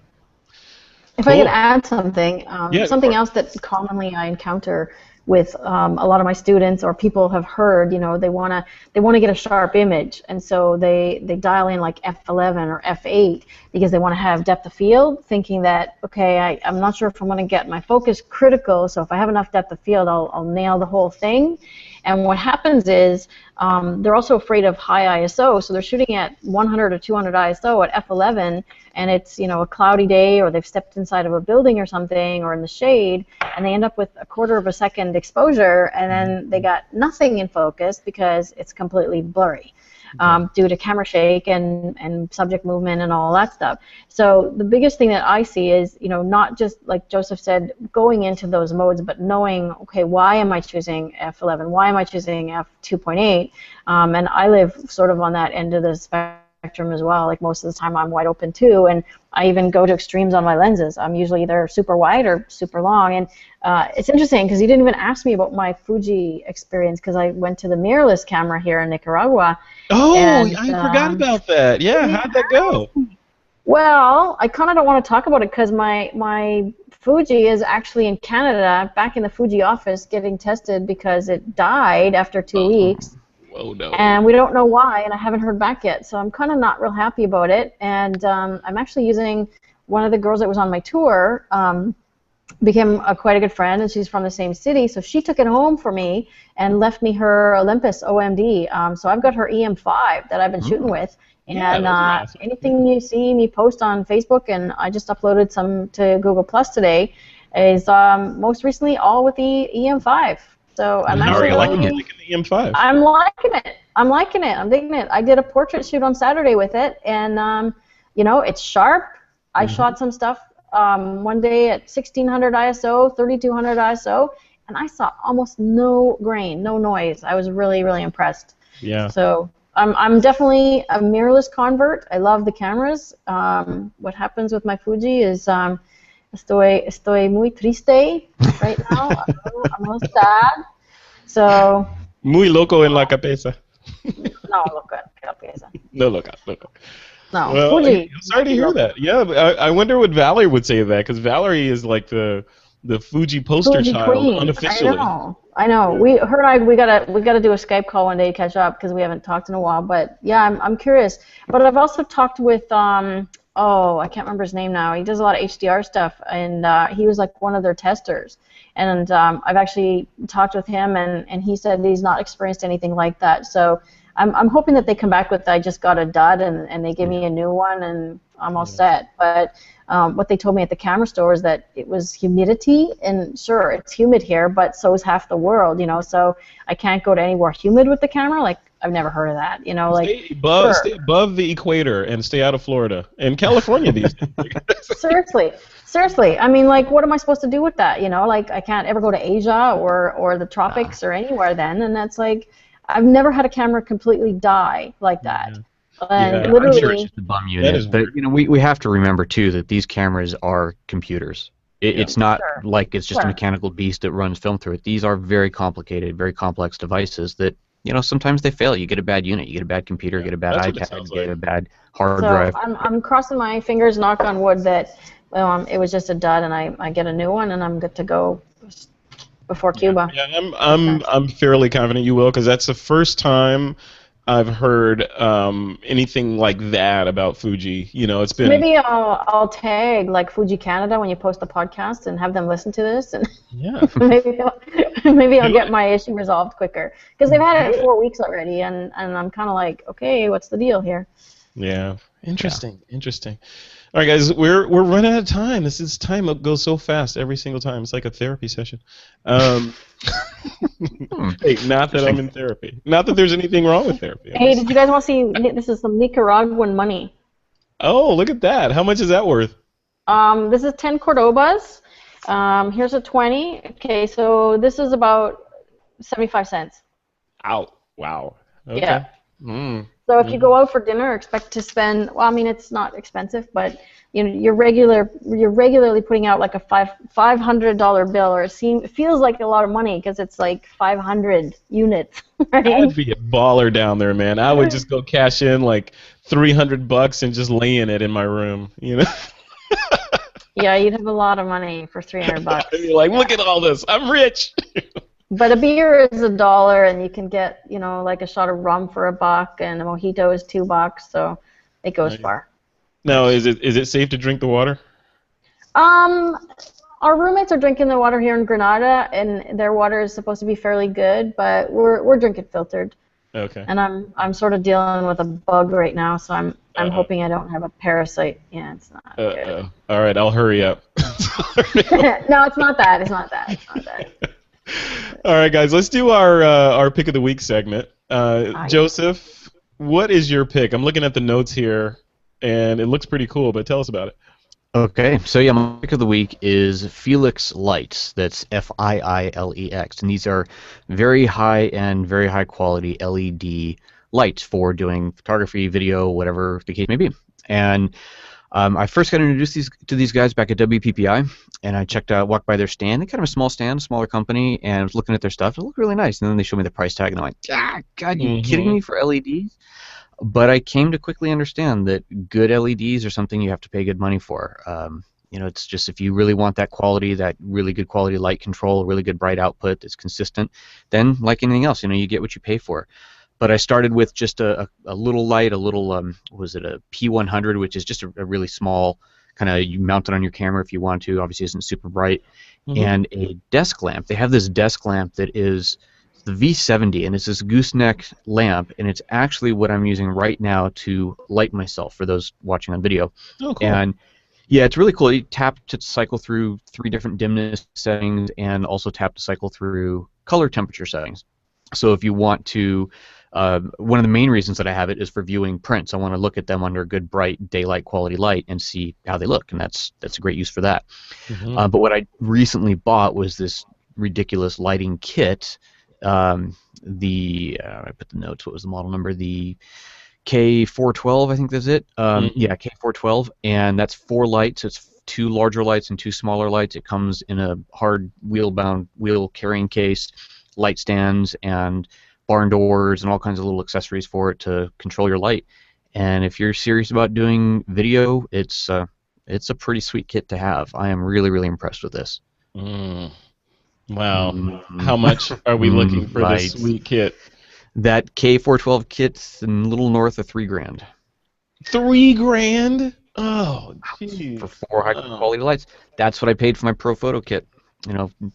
If I could add something, something else that commonly I encounter with a lot of my students or people have heard, you know, they want to get a sharp image, and so they dial in like f11 or f8 because they want to have depth of field, thinking that, okay, I'm not sure if I'm going to get my focus critical, so if I have enough depth of field, I'll nail the whole thing. And what happens is they're also afraid of high ISO, so they're shooting at 100 or 200 ISO at f11, and it's, you know, a cloudy day, or they've stepped inside of a building or something, or in the shade, and they end up with a quarter of a second exposure, and then they got nothing in focus because it's completely blurry. due to camera shake and subject movement and all that stuff. So the biggest thing that I see is, not just like Joseph said, going into those modes, but knowing, okay, why am I choosing f11? Why am I choosing f2.8? And I live sort of on that end of the spectrum as well. Like most of the time I'm wide open too, and I even go to extremes on my lenses. I'm usually either super wide or super long. And it's interesting because you didn't even ask me about my Fuji experience, because I went to the mirrorless camera here in Nicaragua. Oh, and, I forgot about that. Yeah, how'd that go? Well, I kind of don't want to talk about it because my Fuji is actually in Canada, back in the Fuji office, getting tested because it died after 2 weeks. Oh, no. And we don't know why, and I haven't heard back yet, so I'm kind of not real happy about it. And I'm actually using one of the girls that was on my tour, became quite a good friend, and she's from the same city, so she took it home for me and left me her Olympus OMD. So I've got her EM5 that I've been shooting with, and awesome. Anything you see me post on Facebook, and I just uploaded some to Google Plus today, is most recently all with the EM5. So I'm actually liking the EM5. I'm liking it. I'm digging it. I did a portrait shoot on Saturday with it, and it's sharp. I shot some stuff one day at 1600 ISO, 3200 ISO, and I saw almost no grain, no noise. I was really, really impressed. Yeah. So I'm definitely a mirrorless convert. I love the cameras. What happens with my Fuji is estoy muy triste right now. I'm a little sad. So. Muy loco en la cabeza. No, loco en la cabeza. No, loco. No, well, Fuji. I'm sorry to hear that. Yeah, I wonder what Valerie would say to that, because Valerie is like the Fuji poster Fuji child queen. unofficially. I know. Yeah. Her and I, we gotta do a Skype call one day to catch up, because we haven't talked in a while. But yeah, I'm curious. But I've also talked with I can't remember his name now. He does a lot of HDR stuff, and he was like one of their testers. And I've actually talked with him, and he said he's not experienced anything like that. So I'm hoping that they come back with, I just got a dud, and they give me a new one, and I'm all set. But what they told me at the camera store is that it was humidity, and sure, it's humid here, but so is half the world, so I can't go to anywhere humid with the camera. Like, I've never heard of that, Stay above the equator and stay out of Florida and California these days. Seriously. I mean, like, what am I supposed to do with that? Like, I can't ever go to Asia or the tropics or anywhere then, and that's like, I've never had a camera completely die like that. And literally, I'm sure it's just a bum unit, but we have to remember too that these cameras are computers. It's not like it's just a mechanical beast that runs film through it. These are very complicated, very complex devices that sometimes they fail. You get a bad unit, you get a bad computer, you get a bad iPad, you get a bad hard drive. I'm crossing my fingers, knock on wood, that it was just a dud, and I get a new one, and I'm good to go before Cuba. Yeah, I'm fairly confident you will, because that's the first time I've heard anything like that about Fuji. It's been. Maybe I'll tag like Fuji Canada when you post the podcast and have them listen to this, and maybe I'll get my issue resolved quicker, because they've had it 4 weeks already, and I'm kind of like, okay, what's the deal here? Yeah, interesting. All right, guys, we're running out of time. Time goes so fast every single time. It's like a therapy session. Hey, not that I'm in therapy. Not that there's anything wrong with therapy. Hey, did you guys want to see? This is some Nicaraguan money. Oh, look at that. How much is that worth? This is 10 Cordobas. Here's a 20. Okay, so this is about 75 cents. Ow. Wow. Okay. Yeah. So if you go out for dinner, expect to spend. Well, I mean, it's not expensive, but you're regularly putting out like a $500 bill, or it feels like a lot of money because it's like 500 units. Right? I'd be a baller down there, man. I would just go cash in like $300 and just lay in it in my room. Yeah, you'd have a lot of money for $300. You're like, look at all this. I'm rich. But a beer is $1, and you can get, like a shot of rum for $1, and a mojito is $2, so it goes far. Now, is it safe to drink the water? Our roommates are drinking the water here in Grenada, and their water is supposed to be fairly good, but we're drinking filtered. Okay. And I'm sort of dealing with a bug right now, so I'm hoping I don't have a parasite. Yeah, it's not good. All right, I'll hurry up. No, it's not that. It's not that. All right, guys, let's do our pick of the week segment. Joseph, what is your pick? I'm looking at the notes here, and it looks pretty cool. But tell us about it. Okay, so yeah, my pick of the week is Felix Lights. That's Fiilex, and these are very high-end, very high-quality LED lights for doing photography, video, whatever the case may be. And I first got introduced to these guys back at WPPI, and I walked by their stand. They're kind of a small stand, smaller company, and I was looking at their stuff. It looked really nice, and then they showed me the price tag, and I went, "Ah, God, you kidding me for LEDs?" But I came to quickly understand that good LEDs are something you have to pay good money for. It's just if you really want that quality, that really good quality light control, really good bright output that's consistent, then like anything else, you get what you pay for. But I started with just a little light, a little, was it a P100, which is just a really small, kind of, you mount it on your camera if you want to, obviously isn't super bright, and a desk lamp. They have this desk lamp that is the V70, and it's this gooseneck lamp, and it's actually what I'm using right now to light myself for those watching on video. Oh, cool. And yeah, it's really cool. You tap to cycle through 3 different dimness settings, and also tap to cycle through color temperature settings. So if you want to, one of the main reasons that I have it is for viewing prints. I want to look at them under good, bright, daylight quality light and see how they look, and that's a great use for that. But what I recently bought was this ridiculous lighting kit. I put the notes. What was the model number? The K412, I think that's it. Yeah, K412, and that's 4 lights. It's 2 larger lights and 2 smaller lights. It comes in a hard wheel carrying case, light stands, and barn doors, and all kinds of little accessories for it to control your light. And if you're serious about doing video, it's a pretty sweet kit to have. I am really, really impressed with this. Wow. How much are we looking for this sweet kit? That K412 kit's a little north of $3,000. $3,000? Oh, geez. For 4 high-quality lights. That's what I paid for my Pro Photo kit,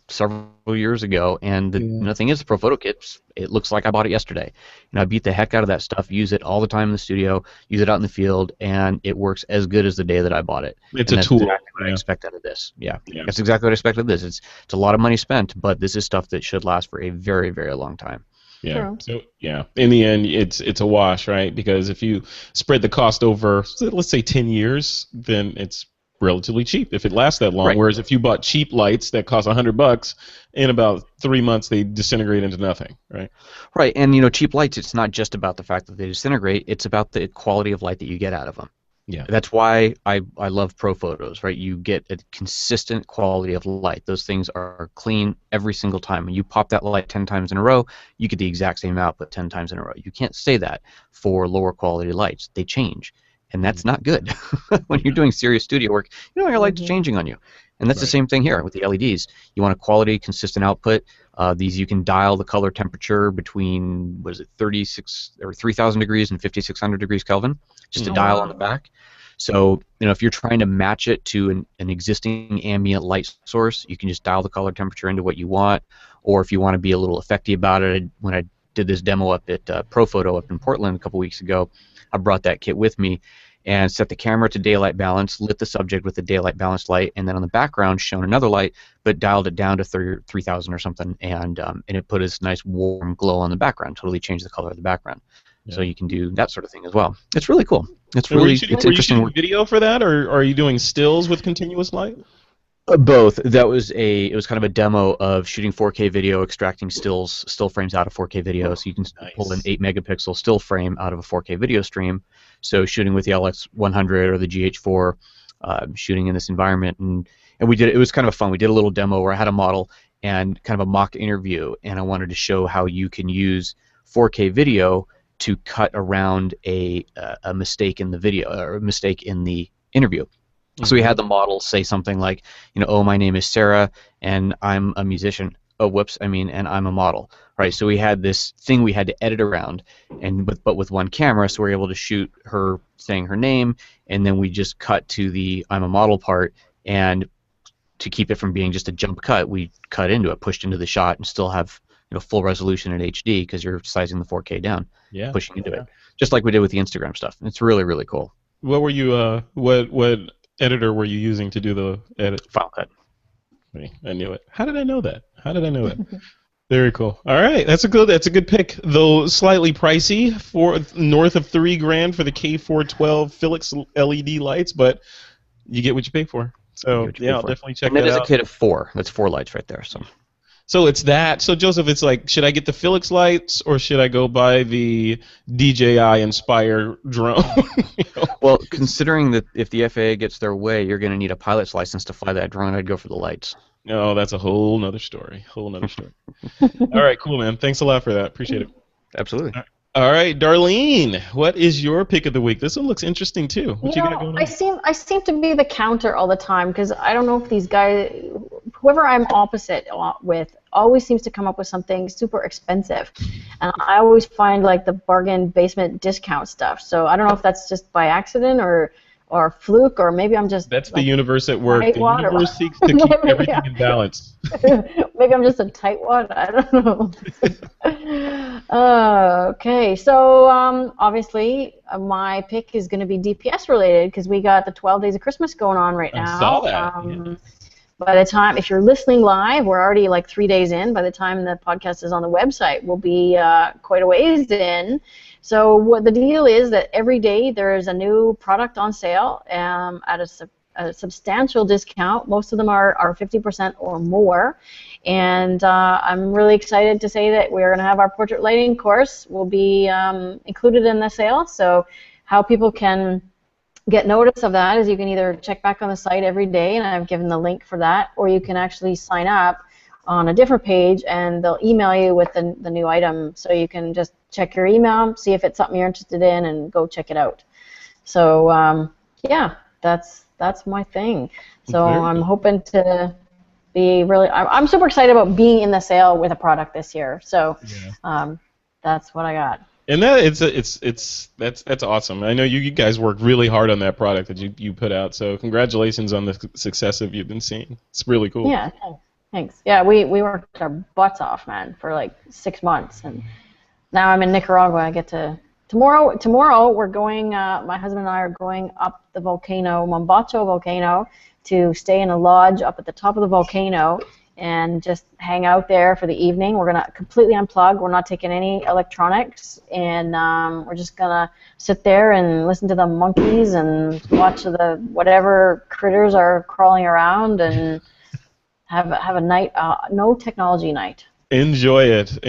several years ago. And the thing is, the Pro Photo kit, it looks like I bought it yesterday. I beat the heck out of that stuff, use it all the time in the studio, use it out in the field, and it works as good as the day that I bought it. It's a tool. That's exactly what I expect out of this. Yeah, that's exactly what I expect out of this. It's a lot of money spent, but this is stuff that should last for a very, very long time. Yeah. True. So in the end, it's a wash, right? Because if you spread the cost over, let's say 10 years, then it's relatively cheap if it lasts that long. Right. Whereas if you bought cheap lights that cost $100, in about 3 months they disintegrate into nothing, right? Right, and cheap lights, it's not just about the fact that they disintegrate; it's about the quality of light that you get out of them. Yeah. That's why I love Pro Photos, right? You get a consistent quality of light. Those things are clean every single time. When you pop that light 10 times in a row, you get the exact same output 10 times in a row. You can't say that for lower quality lights. They change, and that's not good. When you're doing serious studio work, your light's changing on you. And that's the same thing here with the LEDs. You want a quality, consistent output. These, you can dial the color temperature between, 36 or 3,000 degrees and 5,600 degrees Kelvin, just a dial on the back. So, if you're trying to match it to an existing ambient light source, you can just dial the color temperature into what you want. Or if you want to be a little effecty about it, when I did this demo up at Pro Photo up in Portland a couple weeks ago, I brought that kit with me and set the camera to daylight balance, lit the subject with the daylight balanced light, and then on the background shone another light, but dialed it down to 3,000 or something, and it put this nice warm glow on the background, totally changed the color of the background. Yeah. So you can do that sort of thing as well. It's really cool. It's really it's interesting. Were you shooting video for that, or are you doing stills with continuous light? Both. That was it was kind of a demo of shooting 4K video, extracting still frames out of 4K video, so you can pull an 8 megapixel still frame out of a 4K video stream. So shooting with the LX100 or the GH4, shooting in this environment, and we did. It was kind of fun. We did a little demo where I had a model and kind of a mock interview, and I wanted to show how you can use 4K video to cut around a mistake in the video or a mistake in the interview. So we had the model say something like, oh, my name is Sarah, and I'm a musician. Oh, whoops, and I'm a model. Right, so we had this thing we had to edit around, but with one camera, so we were able to shoot her saying her name, and then we just cut to the I'm a model part, and to keep it from being just a jump cut, we cut into it, pushed into the shot, and still have full resolution in HD because you're sizing the 4K down, pushing into it, just like we did with the Instagram stuff. It's really, really cool. What were you? What editor were you using to do the edit? Final Cut. I knew it. How did I know that? Very cool. All right, that's a good pick, though slightly pricey, for north of $3,000 for the K412 Philips LED lights, but you get what you pay for. So yeah, I'll definitely check that that is out. a kit of 4. That's 4 lights right there. So it's that. So Joseph, it's like, should I get the Philips lights or should I go buy the DJI Inspire drone? Well, considering that if the FAA gets their way, you're going to need a pilot's license to fly that drone, I'd go for the lights. No, that's a whole nother story. All right, cool, man. Thanks a lot for that. Appreciate it. Absolutely. All right, Darlene, what is your pick of the week? This one looks interesting too. What you got going on? I seem to be the counter all the time because I don't know if these guys, whoever I'm opposite with, always seems to come up with something super expensive, and I always find like the bargain basement discount stuff. So I don't know if that's just by accident or fluke, or maybe I'm just... That's like, the universe at work. The universe seeks to keep everything in balance. Maybe I'm just a tightwad. I don't know. Okay, so obviously my pick is going to be DPS related because we got the 12 Days of Christmas going on right now. I saw that. By the time, if you're listening live, we're already like 3 days in. By the time the podcast is on the website, we'll be quite a ways in. So what the deal is that every day there is a new product on sale at a substantial discount. Most of them are 50% or more. And I'm really excited to say that we're going to have our portrait lighting course will be included in the sale. So how people can get notice of that is you can either check back on the site every day, and I've given the link for that, or you can actually sign up on a different page and they'll email you with the new item, so you can just check your email, see if it's something you're interested in, and go check it out. So yeah, that's my thing. So I'm hoping to be really, I'm super excited about being in the sale with a product this year. So that's what I got. And that's awesome. I know you guys worked really hard on that product that you put out. So congratulations on the success that you've been seeing. It's really cool. Yeah, thanks. Yeah, we worked our butts off, man, for like 6 months, and now I'm in Nicaragua. I get to tomorrow we're going. My husband and I are going up the volcano, Mombacho volcano, to stay in a lodge up at the top of the volcano and just hang out there for the evening. We're going to completely unplug. We're not taking any electronics, and we're just going to sit there and listen to the monkeys and watch the whatever critters are crawling around and have a night, no technology night. Enjoy it.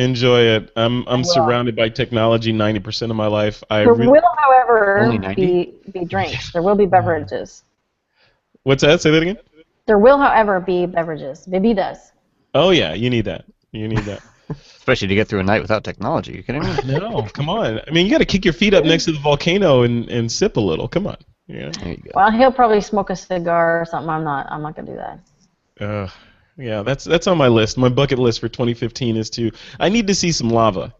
I'm surrounded by technology 90% of my life. There will, however, be drinks. There will be beverages. What's that? Say that again? There will, however, be beverages. Bebidas. Oh, yeah. You need that. Especially to get through a night without technology. You kidding me? No, come on. I mean, you got to kick your feet up next to the volcano and sip a little. Come on. Yeah. There you go. Well, he'll probably smoke a cigar or something. I'm not going to do that. Yeah, that's on my list. My bucket list for 2015 is I need to see some lava.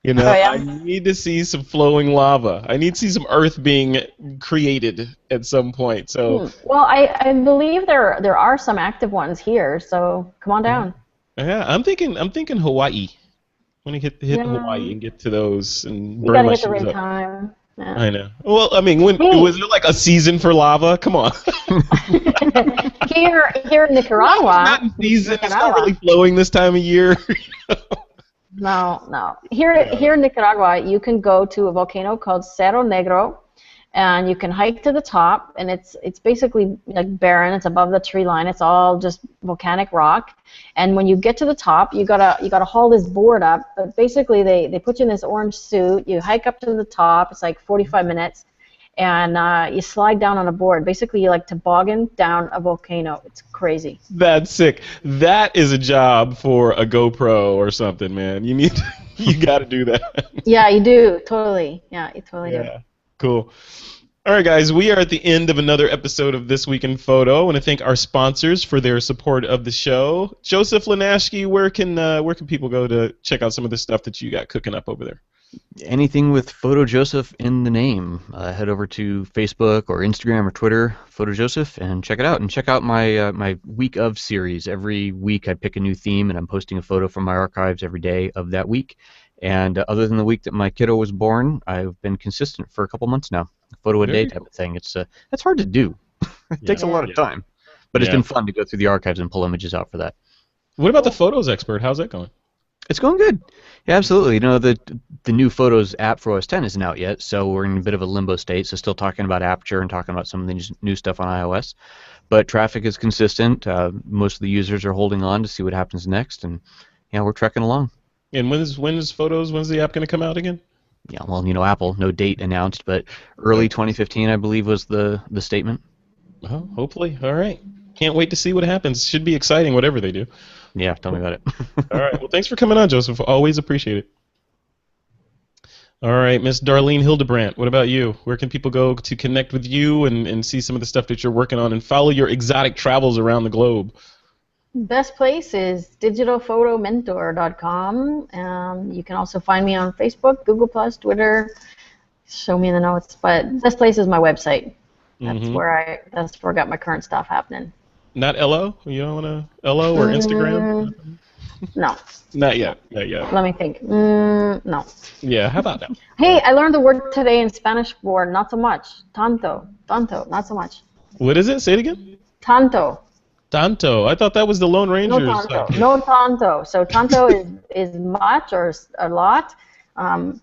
You know, I need to see some flowing lava. I need to see some Earth being created at some point. So. Well, I believe there are some active ones here. So come on down. Yeah, I'm thinking Hawaii. I want to hit Hawaii and get to those and burn my shoes up. You gotta get the right time. Yeah. I know. Well, I mean, was there like a season for lava? Come on. Here in Nicaragua. Not in season. It's not really flowing this time of year. No. Here in Nicaragua, you can go to a volcano called Cerro Negro, and you can hike to the top, and it's basically like barren. It's above the tree line. It's all just volcanic rock. And when you get to the top, you gotta haul this board up. But basically, they put you in this orange suit. You hike up to the top. It's like 45 minutes, and you slide down on a board. Basically, you like toboggan down a volcano. It's crazy. That's sick. That is a job for a GoPro or something, man. You got to do that. Yeah, you do. Totally. Yeah, you totally do. Cool. All right, guys, we are at the end of another episode of This Week in Photo. I want to thank our sponsors for their support of the show. Joseph Lanashki, where can people go to check out some of the stuff that you got cooking up over there? Anything with Photo Joseph in the name. Head over to Facebook or Instagram or Twitter, Photo Joseph, and check it out. And check out my my Week of series. Every week I pick a new theme, and I'm posting a photo from my archives every day of that week. And other than the week that my kiddo was born, I've been consistent for a couple months now. A photo a day type of thing. It's that's hard to do. It takes a lot of time. But it's been fun to go through the archives and pull images out for that. What about the Photos Expert? How's that going? It's going good. Yeah, absolutely. You know, the new Photos app for OS 10 isn't out yet, so we're in a bit of a limbo state. So still talking about Aperture and talking about some of the new stuff on iOS. But traffic is consistent. Most of the users are holding on to see what happens next, and yeah, we're trekking along. And when's the app going to come out again? Yeah, well, you know, Apple, no date announced, but early 2015, I believe, was the statement. Oh, hopefully. All right. Can't wait to see what happens. Should be exciting, whatever they do. Yeah, tell me about it. All right. Well, thanks for coming on, Joseph. Always appreciate it. All right, Miss Darlene Hildebrandt, what about you? Where can people go to connect with you and see some of the stuff that you're working on and follow your exotic travels around the globe? Best place is digitalphotomentor.com. You can also find me on Facebook, Google+, Twitter. Show me in the notes. But best place is my website. That's where I got my current stuff happening. Not LO? You don't want to LO or Instagram? No. Not yet. Not yet. Let me think. No. Yeah, how about that? Hey, I learned the word today in Spanish for not so much. Tanto. Tanto. Not so much. What is it? Say it again. Tanto. Tanto. I thought that was the Lone Rangers. No tanto. No tanto. So tanto is much or a lot. No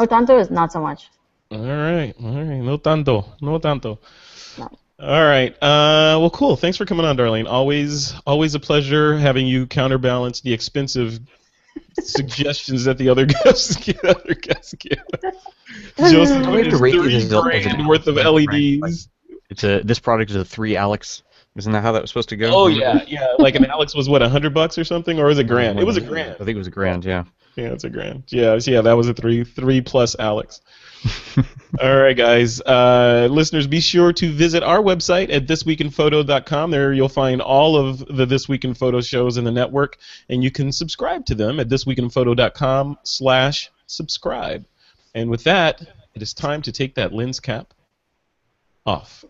tanto is not so much. All right. No tanto. No tanto. No. All right. Well, cool. Thanks for coming on, Darlene. Always a pleasure having you counterbalance the expensive suggestions that the other guests give. Joseph We have to rate these $3,000 worth of LEDs. This product is a 3 Alex. Isn't that how that was supposed to go? Oh yeah. Like an Alex was what, $100 or something, or was it grand? It was a grand. I think it was a grand. Yeah. Yeah, it's a grand. Yeah. That was a three plus Alex. All right, guys. Listeners, be sure to visit our website at thisweekinphoto.com. There you'll find all of the This Week in Photo shows in the network, and you can subscribe to them at thisweekinphoto.com/subscribe. And with that, it is time to take that lens cap off.